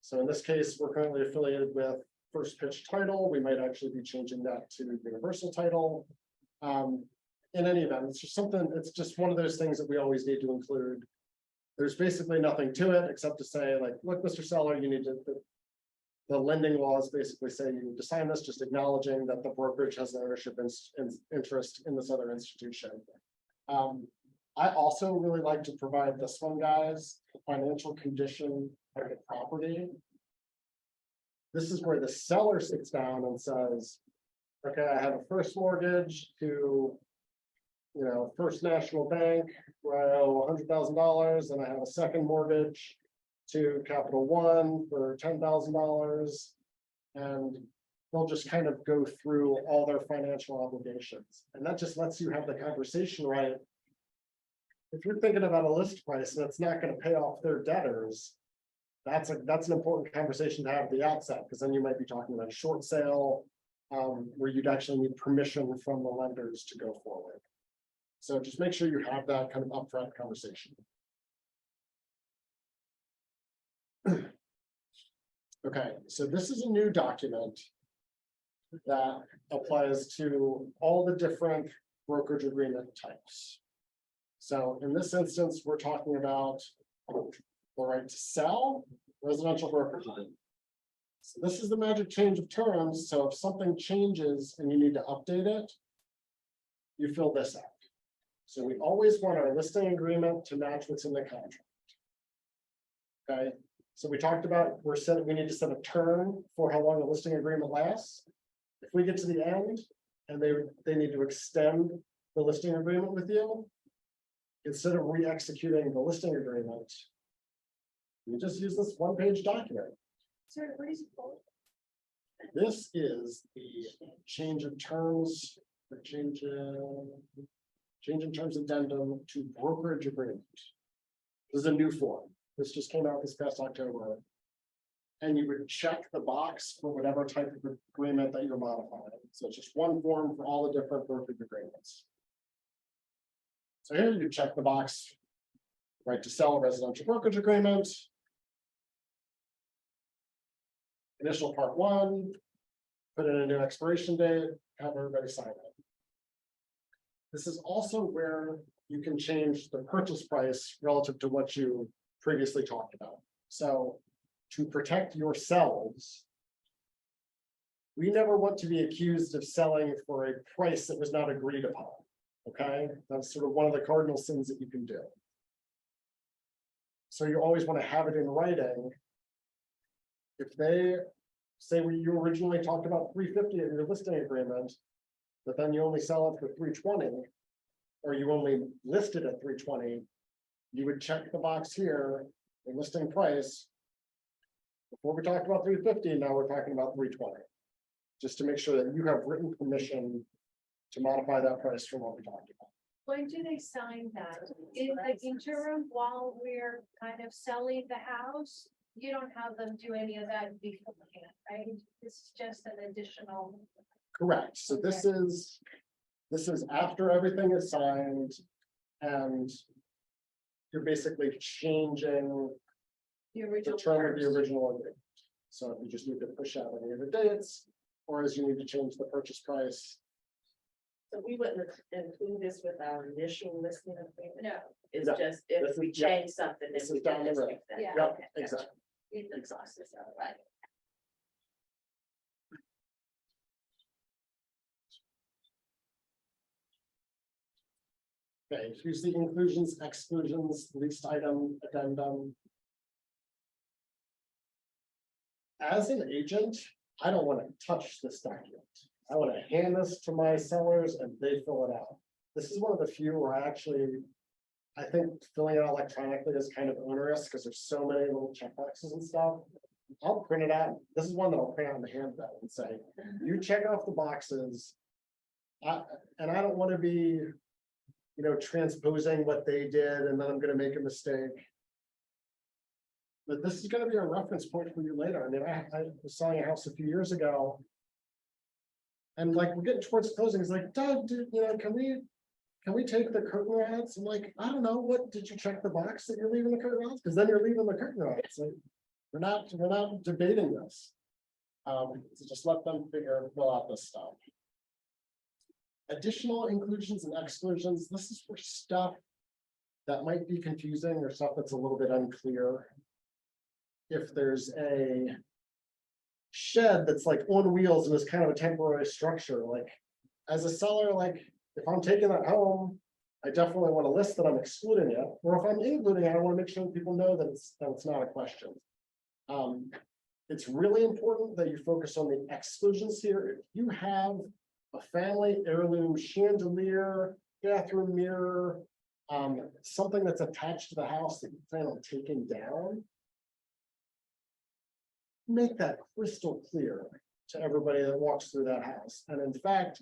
So in this case, we're currently affiliated with First Pitch Title. We might actually be changing that to Universal Title. In any event, it's just something, it's just one of those things that we always need to include. There's basically nothing to it except to say, like, look, Mr. Seller, you need to, the lending laws basically say you need to sign this, just acknowledging that the brokerage has an ownership interest in this other institution. I also really like to provide this one, guys. the financial condition of the property. This is where the seller sits down and says, okay, I have a first mortgage to, First National Bank, where I owe $100,000, and I have a second mortgage to Capital One for $10,000. And they'll just kind of go through all their financial obligations. And that just lets you have the conversation right. If you're thinking about a list price and it's not going to pay off their debtors, that's an important conversation to have at the outset, because then you might be talking about a short sale where you'd actually need permission from the lenders to go forward. So just make sure you have that kind of upfront conversation. Okay, so this is a new document that applies to all the different brokerage agreement types. So in this instance, we're talking about the right to sell residential brokerage agreement. So this is the magic change of terms. So if something changes and you need to update it, you fill this out. So we always want our listing agreement to match what's in the contract. Okay, so we talked about we need to set a term for how long a listing agreement lasts. If we get to the end and they need to extend the listing agreement with you, instead of re-executing the listing agreement, you just use this one-page document. Sir, what is it called? This is the change of terms, or change in terms addendum to brokerage agreement. This is a new form. This just came out this past October. And you would check the box for whatever type of agreement that you're modifying. So it's just one form for all the different brokerage agreements. So here you check the box, right to sell a residential brokerage agreement. Initial part 1, put in a new expiration date, have everybody sign it. This is also where you can change the purchase price relative to what you previously talked about. So to protect yourselves, we never want to be accused of selling for a price that was not agreed upon. Okay, that's sort of one of the cardinal sins that you can do. So you always want to have it in writing. If they say you originally talked about $350 in your listing agreement, but then you only sell it for $320, or you only list it at $320, you would check the box here, the listing price. Before we talked about $350, now we're talking about $320, just to make sure that you have written permission to modify that price from what we talked about. When do they sign that? In the interim, while we're kind of selling the house, you don't have them do any of that beforehand, right? This is just an additional. Correct. So this is after everything is signed, and you're basically changing The the original term of the terms. original agreement. So if you just need to push out any of the dates, or as you need to change the purchase price. So we wouldn't include this with our initial listing agreement? No, It's No, just if this we is- yeah, change something, then this we is down can the just road. fix that. Yeah. Yep, Okay, gotcha. exactly. In the process, all right. Okay, here's the inclusions, exclusions, least item, addendum. As an agent, I don't want to touch this document. I want to hand this to my sellers and they fill it out. This is one of the few where I think filling it out electronically is kind of onerous because there's so many little checkboxes and stuff. I'll print it out. This is one that I'll print out in the handbill and say, you check off the boxes. And I don't want to be, transposing what they did and then I'm going to make a mistake. But this is going to be a reference point for you later. I mean, I was selling a house a few years ago. And like, we're getting towards closing. It's like, Doug, can we take the curtain rods? I'm like, I don't know. What did you check the box that you're leaving the curtain rods? Because then you're leaving the curtain rods. Like, we're not debating this. So just let them fill out this stuff. Additional inclusions and exclusions. This is for stuff that might be confusing or stuff that's a little bit unclear. If there's a shed that's like on wheels and is kind of a temporary structure, like as a seller, like if I'm taking that home I definitely want to list that I'm excluding it, or if I'm including it, I want to make sure that people know that it's not a question. It's really important that you focus on the exclusions here. If you have a family heirloom chandelier, bathroom mirror, something that's attached to the house that you plan on taking down, make that crystal clear to everybody that walks through that house. And in fact,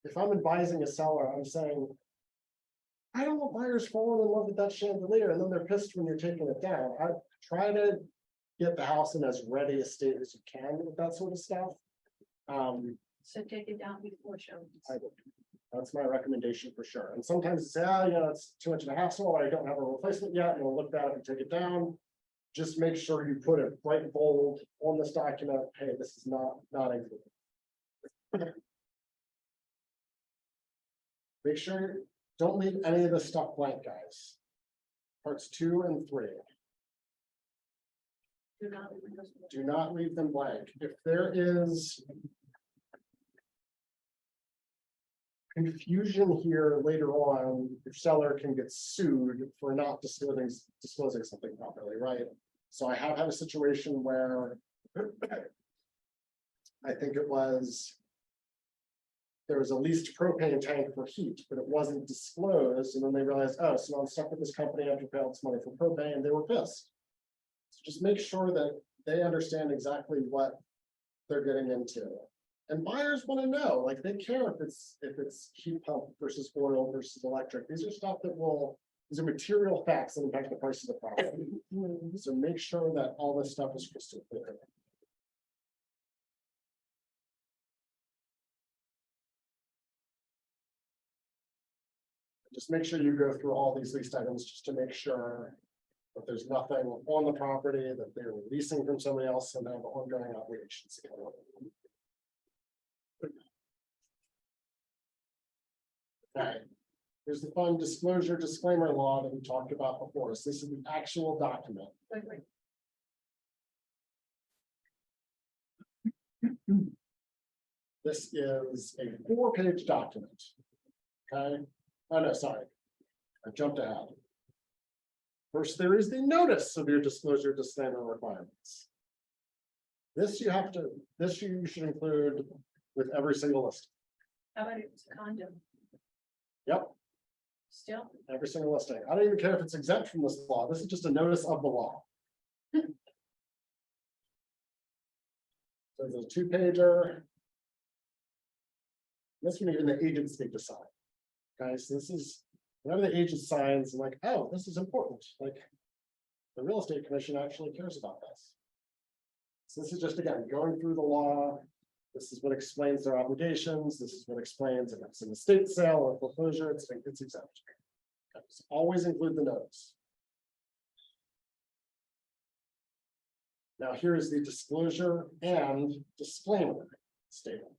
if I'm advising a seller, I'm saying, I don't want buyers falling in love with that chandelier and then they're pissed when you're taking it down. I try to get the house in as ready a state as you can with that sort of stuff. So take it down before showing. That's my recommendation for sure. And sometimes it's, it's too much of a hassle, or I don't have a replacement yet, and we'll look back and take it down. Just make sure you put it bright bold on this document. Hey, this is not included. Make sure, don't leave any of this stuff blank, guys. Parts 2 and 3. Do not leave them blank. If there is confusion here later on, your seller can get sued for not disclosing something properly, right? So I have had a situation where I think it was, there was a leased propane tank for heat, but it wasn't disclosed, and then they realized, oh, so I'm stuck with this company after paying this money for propane, and they were pissed. So just make sure that they understand exactly what they're getting into. And buyers want to know, like they care if it's heat pump versus oil versus electric. These are stuff that these are material facts that impact the price of the property. So make sure that all this stuff is crystal clear. Just make sure you go through all these leased items just to make sure that there's nothing on the property that they're leasing from somebody else and have ongoing obligations. Okay, here's the fun disclosure disclaimer law that we talked about before. So this is the actual document. This is a 4-page document. Okay. Oh no, sorry. I jumped ahead. First, there is the notice of your disclosure disclaimer requirements. This you should include with every single list. How about it's a condo? Yep. Still, Every single listing. I don't even care if it's exempt from this law. This is just a notice of the law. So there's a 2-pager. This one, even the agents need to sign. Okay, so this is whenever the agent signs, I'm like, oh, this is important. Like the real estate commission actually cares about this. So this is just, again, going through the law. This is what explains their obligations. This is what explains if it's an estate sale or foreclosure, it's exempt. Okay, so always include the notice. Now here's the disclosure and disclaimer statement.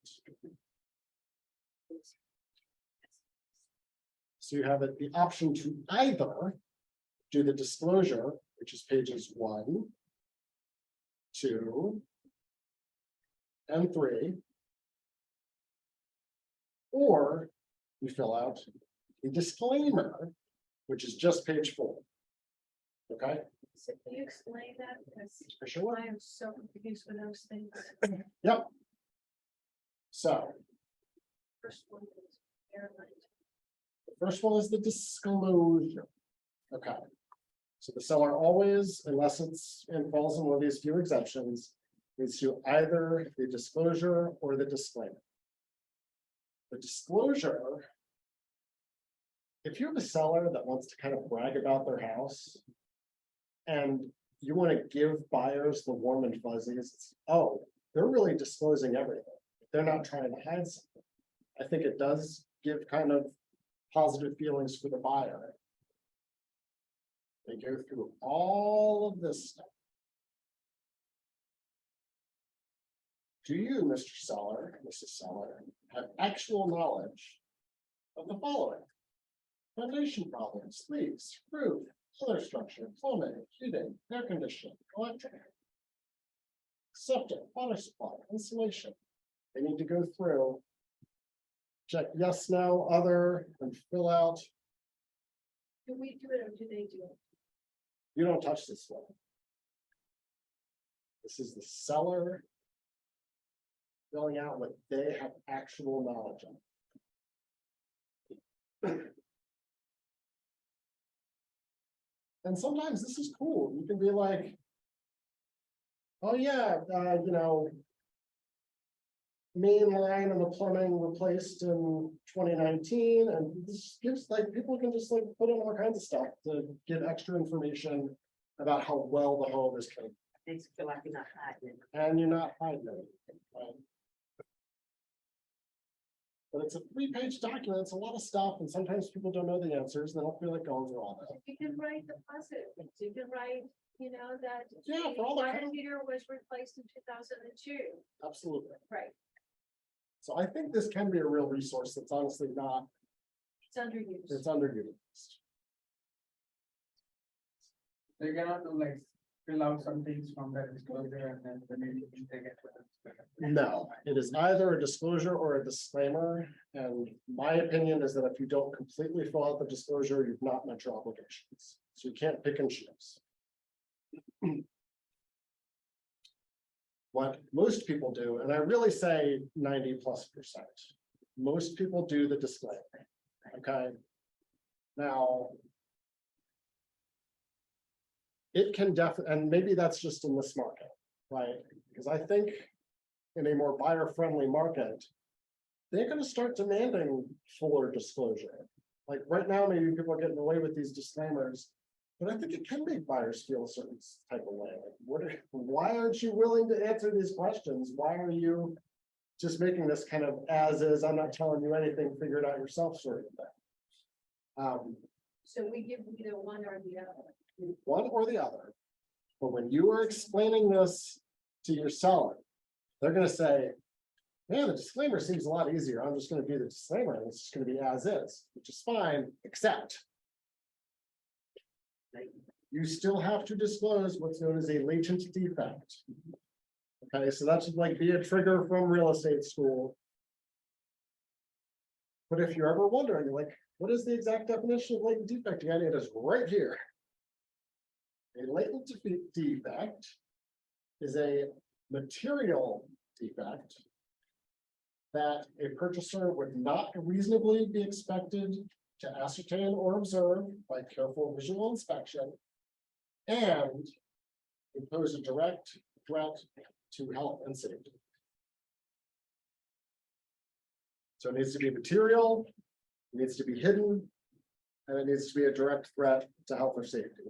So you have the option to either do the disclosure, which is pages 1, 2, and 3, or you fill out the disclaimer, which is just page 4. Okay, so can you explain that? Because for sure. I am so confused with those things. Yep. So First one is airline. the first one is the disclosure. Okay. So the seller always, unless it falls in one of these few exemptions, needs to either the disclosure or the disclaimer. The disclosure, if you have a seller that wants to kind of brag about their house and you want to give buyers the warm and fuzzies, it's, oh, they're really disclosing everything. They're not trying to hide something. I think it does give kind of positive feelings for the buyer. They go through all of this stuff. Do you, Mr. Seller, Mrs. Seller, have actual knowledge of the following? Foundation problems, leaks, roof, other structure, plumbing, heating, air conditioning, electric, septic, water supply, insulation. They need to go through, check yes, no, other, and fill out Do we do it or do they do it? You don't touch this one. This is the seller filling out what they have actual knowledge of. And sometimes this is cool. You can be like, oh yeah, you know, main line of the plumbing replaced in 2019, and this gives like people can just like put in all kinds of stuff to get extra information about how well the home is cleaned. Makes you feel like you're not hiding it. And you're not hiding anything, right? But it's a 3-page document, it's a lot of stuff, and sometimes people don't know the answers, and they don't feel like going through all that. You can write the positive things. You can write, you know, that Yeah, the for all the water kind of- heater was replaced in 2002. Absolutely. Right, So I think this can be a real resource that's honestly not, it's underused. it's underutilized. So you cannot do like fill out some things from that disclosure and then you can take it. No, it is either a disclosure or a disclaimer, and my opinion is that if you don't completely fill out the disclosure, you've not met your obligations. So you can't pick and choose. What most people do, and I really say 90+%, most people do the disclaimer, okay? Now, it can and maybe that's just in this market, right? Because I think in a more buyer-friendly market, they're gonna start demanding fuller disclosure. Like right now, maybe people are getting away with these disclaimers, but I think it can make buyers feel a certain type of way. Like, why aren't you willing to answer these questions? Why are you just making this kind of as is, I'm not telling you anything, figure it out yourself sort of thing? So we give either one or the other. One or the other. But when you are explaining this to your seller, they're gonna say, man, the disclaimer seems a lot easier. I'm just gonna do the disclaimer and it's just gonna be as is, which is fine, except you still have to disclose what's known as a latent defect. Okay, so that should like be a trigger from real estate school. But if you're ever wondering, like, what is the exact definition of latent defect? Again, it is right here. A latent defect is a material defect that a purchaser would not reasonably be expected to ascertain or observe by careful visual inspection and impose a direct threat to health and safety. So it needs to be material, it needs to be hidden, and it needs to be a direct threat to health or safety.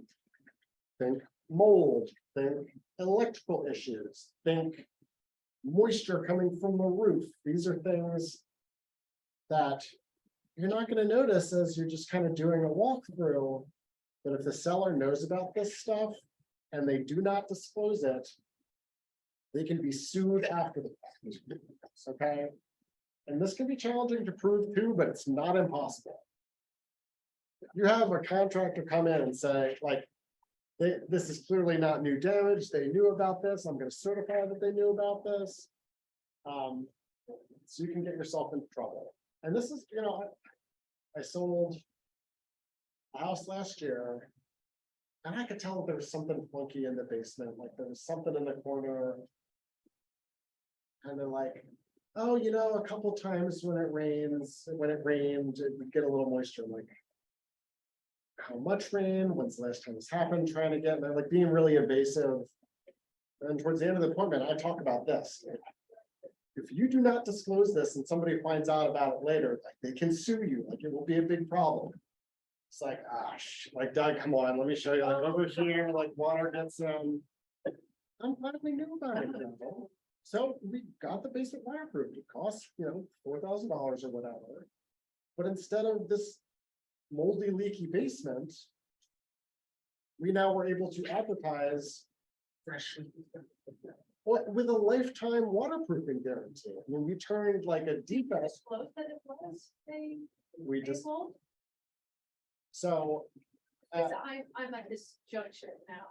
Think mold, think electrical issues, think moisture coming from the roof. These are things that you're not going to notice as you're just kind of doing a walkthrough. But if the seller knows about this stuff and they do not disclose it, they can be sued after the fact. Okay. And this can be challenging to prove too, but it's not impossible. You have a contractor come in and say, like, this is clearly not new damage. They knew about this. I'm going to certify that they knew about this. So you can get yourself into trouble. And this is, you know, I sold a house last year, and I could tell that there was something funky in the basement, like there was something in the corner. And they're like, oh, you know, a couple times when it rained, it would get a little moisture. I'm like, how much rain? When's the last time this happened? Trying to get, they're like being really evasive. And towards the end of the appointment, I talk about this. If you do not disclose this and somebody finds out about it later, like they can sue you, like it will be a big problem. It's like, like Doug, come on, let me show you, like over here, like water gets I'm glad we knew about it. So we got the basement waterproofed. It costs, you know, $4,000 or whatever. But instead of this moldy, leaky basement, we now were able to advertise with a lifetime waterproofing guarantee. When we turned like a defect, Disclose that it was a we just, mold? so I'm at this juncture now.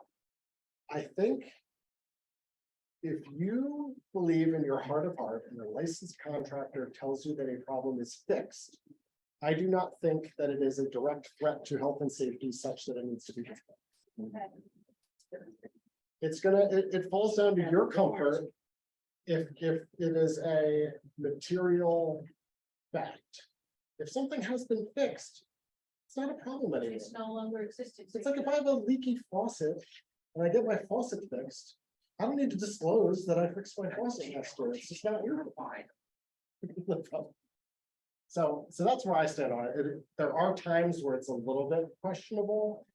I think if you believe in your heart of heart and a licensed contractor tells you that a problem is fixed, I do not think that it is a direct threat to health and safety such that it needs to be disclosed. It's gonna, it falls down to your comfort. If it is a material fact. If something has been fixed, it's not a problem anymore. It's no longer existing. It's like if I have a leaky faucet and I get my faucet fixed, I don't need to disclose that I fixed my faucet next door. It's just not your fine. So that's where I stand on it. There are times where it's a little bit questionable.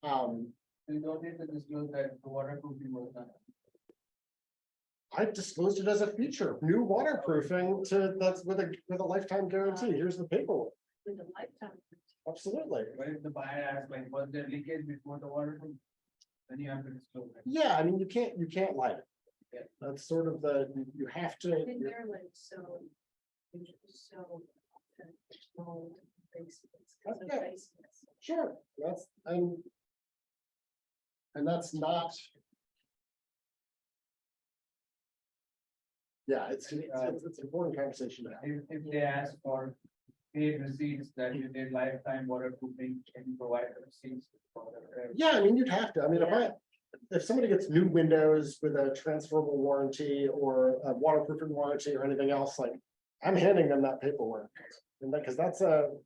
You don't need to disclose that the waterproofing was done. I disclosed it as a feature, new waterproofing that's with a lifetime guarantee. Here's the paperwork. With a lifetime. Absolutely. But if the buyer asks, like, was there leakage before the waterproof? Then you have to disclose that. Yeah, I mean, you can't lie. Yeah. That's sort of you have to. In Maryland, so. Mold basements, 'cause of Okay. basements. Sure, and that's not. Yeah, it's an important conversation to have. If they ask for paid receipts that you did lifetime waterproofing, can you provide the receipts? For the- Yeah, I mean, you'd have to, I mean, if somebody gets new windows with a transferable warranty or a waterproofing warranty or anything else, like, I'm handing them that paperwork. And because that's a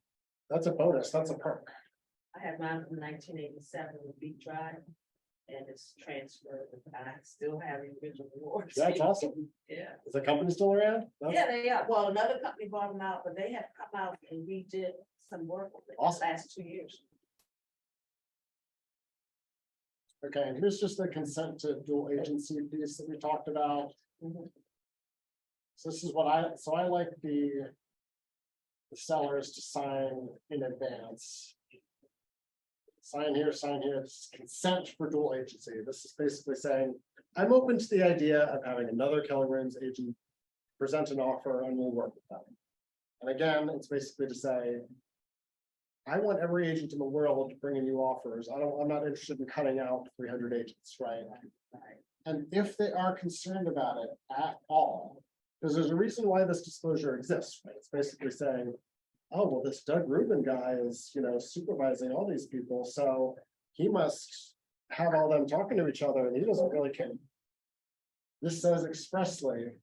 bonus, that's a perk. I had mine from 1987 with Beat Drive. And it's transferred, I still have the original warranty. That's awesome. Yeah. Is the company still around? No? Yeah, they are. Well, another company bought them out, but they have come out and redid some work on it the Awesome. last 2 years. Okay, and here's just the consent to dual agency piece that we talked about. Mhm. So this is what I like the sellers to sign in advance. Sign here, this is consent for dual agency. This is basically saying, I'm open to the idea of having another Keller Williams agent present an offer and we'll work with them. And again, it's basically to say, I want every agent in the world bringing you offers. I'm not interested in cutting out 300 agents, right? And if they are concerned about it at all, because there's a reason why this disclosure exists, right? It's basically saying, oh, well, this Doug Rubin guy is, supervising all these people, so he must have all them talking to each other and he doesn't really care. This says expressly,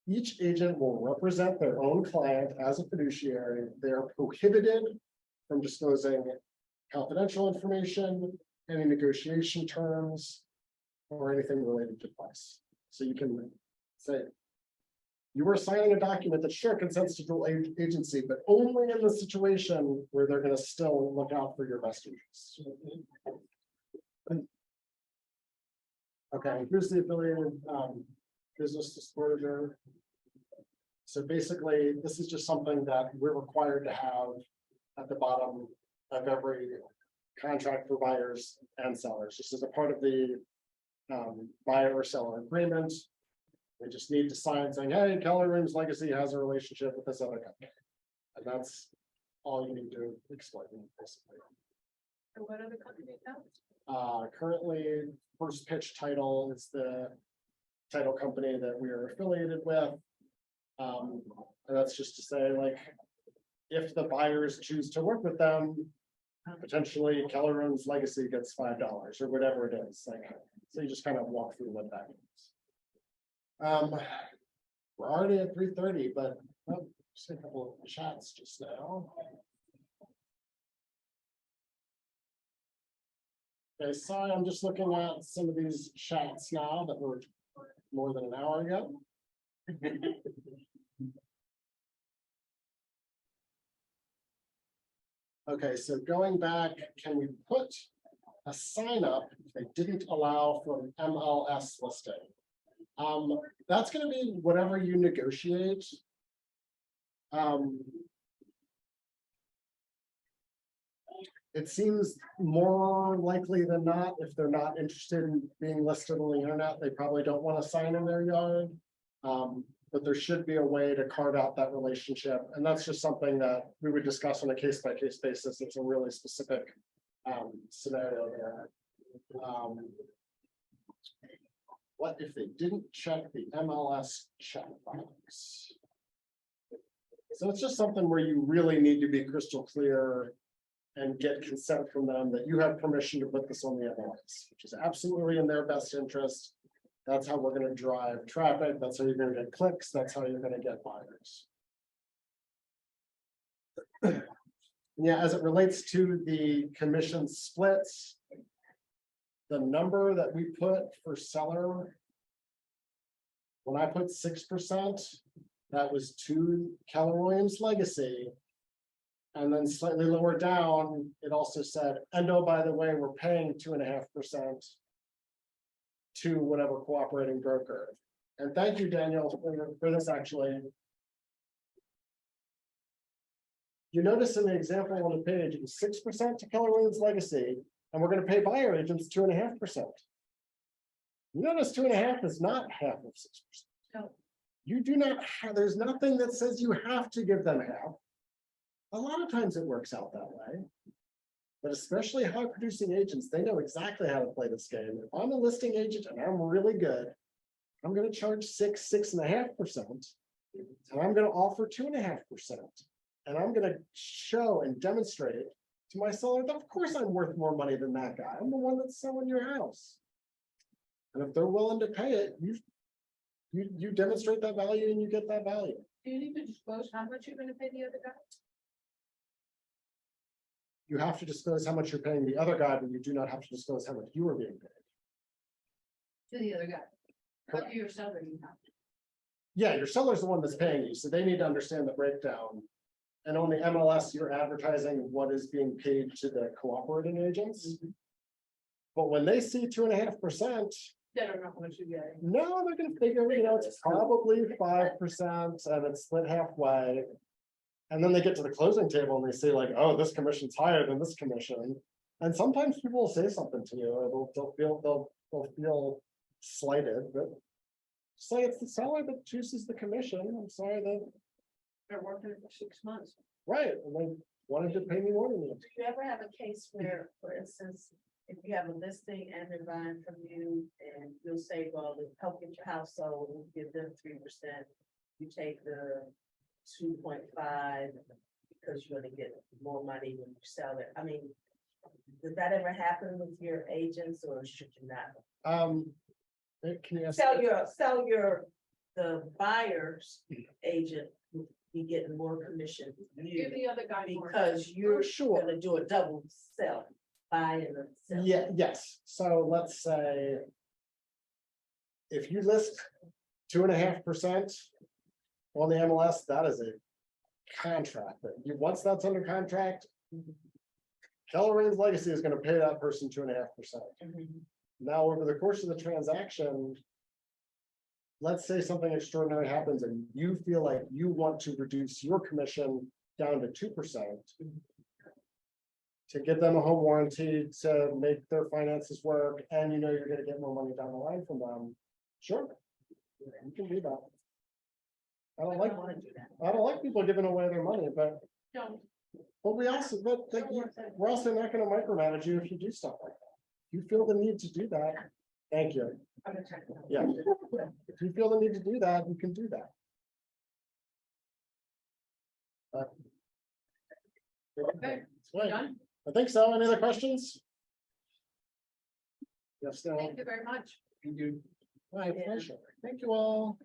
each agent will represent their own client as a fiduciary. They are prohibited from disclosing confidential information, any negotiation terms, or anything related to price. So you can say, you are signing a document that sure consents to dual agency, but only in the situation where they're going to still look out for your best interests. Okay, here's the ability of business disclosure. So basically, this is just something that we're required to have at the bottom of every contract for buyers and sellers. This is a part of the buyer or seller agreement. We just need to sign saying, hey, Keller Williams Legacy has a relationship with this other company. And that's all you need to explain, basically. And what other company now? Currently, First Pitch Title is the title company that we are affiliated with. And that's just to say, like, if the buyers choose to work with them, potentially Keller Williams Legacy gets $5 or whatever it is. Like, so you just kind of walk through what that means. We're already at 3:30, but just a couple of chats just now. Okay, sorry, I'm just looking at some of these chats now that were more than an hour ago. Okay, so going back, can we put a sign up if they didn't allow for an MLS listing? That's gonna be whatever you negotiate. It seems more likely than not, if they're not interested in being listed on the internet, they probably don't want to sign in their yard. But there should be a way to carve out that relationship, and that's just something that we would discuss on a case-by-case basis. It's a really specific scenario there. What if they didn't check the MLS checkbox? So it's just something where you really need to be crystal clear and get consent from them that you have permission to put this on the MLS, which is absolutely in their best interest. That's how we're gonna drive traffic. That's how you're gonna get clicks. That's how you're gonna get buyers. Yeah, as it relates to the commission splits, the number that we put for seller, when I put 6%, that was to Keller Williams Legacy. And then slightly lower down, it also said, and oh, by the way, we're paying 2.5% to whatever cooperating broker. And thank you, Daniel, for this actually. You notice in the example on the page, it was 6% to Keller Williams Legacy, and we're gonna pay buyer agents 2.5%. You notice 2.5 is not half of 6%. No. You do not have, there's nothing that says you have to give them half. A lot of times it works out that way. But especially high producing agents, they know exactly how to play this game. If I'm a listing agent and I'm really good, I'm gonna charge 6.5%. And I'm gonna offer 2.5%. And I'm gonna show and demonstrate to my seller that of course I'm worth more money than that guy. I'm the one that's selling your house. And if they're willing to pay it, you demonstrate that value and you get that value. Do you need to disclose how much you're gonna pay the other guy? You have to disclose how much you're paying the other guy, but you do not have to disclose how much you are being paid. To the other guy. But Correct. your seller, you have to. Yeah, your seller's the one that's paying you, so they need to understand the breakdown. And on the MLS, you're advertising what is being paid to the cooperating agents. But when they see 2.5%, They don't know how much you're getting. no, they're gonna figure, it's probably 5% and it's split halfway. And then they get to the closing table and they say like, oh, this commission's higher than this commission. And sometimes people will say something to you, or they'll feel slighted, but say it's the seller that chooses the commission. I'm sorry that, They're working it for 6 months. right, and they wanted to pay me more than you. Do you ever have a case where, for instance, if you have a listing and they're buying from you and you'll say, well, to help get your house sold, we'll give them 3%. You take the 2.5 because you're gonna get more money when you sell it. I mean, does that ever happen with your agents or should you not? Can you ask? The buyer's agent would be getting more commission than Give you the other guy more. because you're Sure. gonna do a double sell, buy and then sell. Yeah, yes, so let's say. If you list 2.5% on the MLS, that is a contract, that once that's under contract. Keller Williams Legacy is gonna pay that person 2.5%. Mhm. Now, over the course of the transaction. Let's say something extraordinary happens and you feel like you want to reduce your commission down to 2%. To give them a home warranty, to make their finances work, and you know you're gonna get more money down the line from them. Sure. You can do that. I don't like, wanna do that. I don't like people giving away their money, but Don't. we also, but like, we're also not gonna micromanage you if you do stuff like that. If you feel the need to do that, thank you. I'm gonna check it out. Yeah. If you feel the need to do that, you can do that. Okay, Right. done. I think so. Any other questions? Yes, no. Thank you very much. Thank you. My pleasure. Thank you all.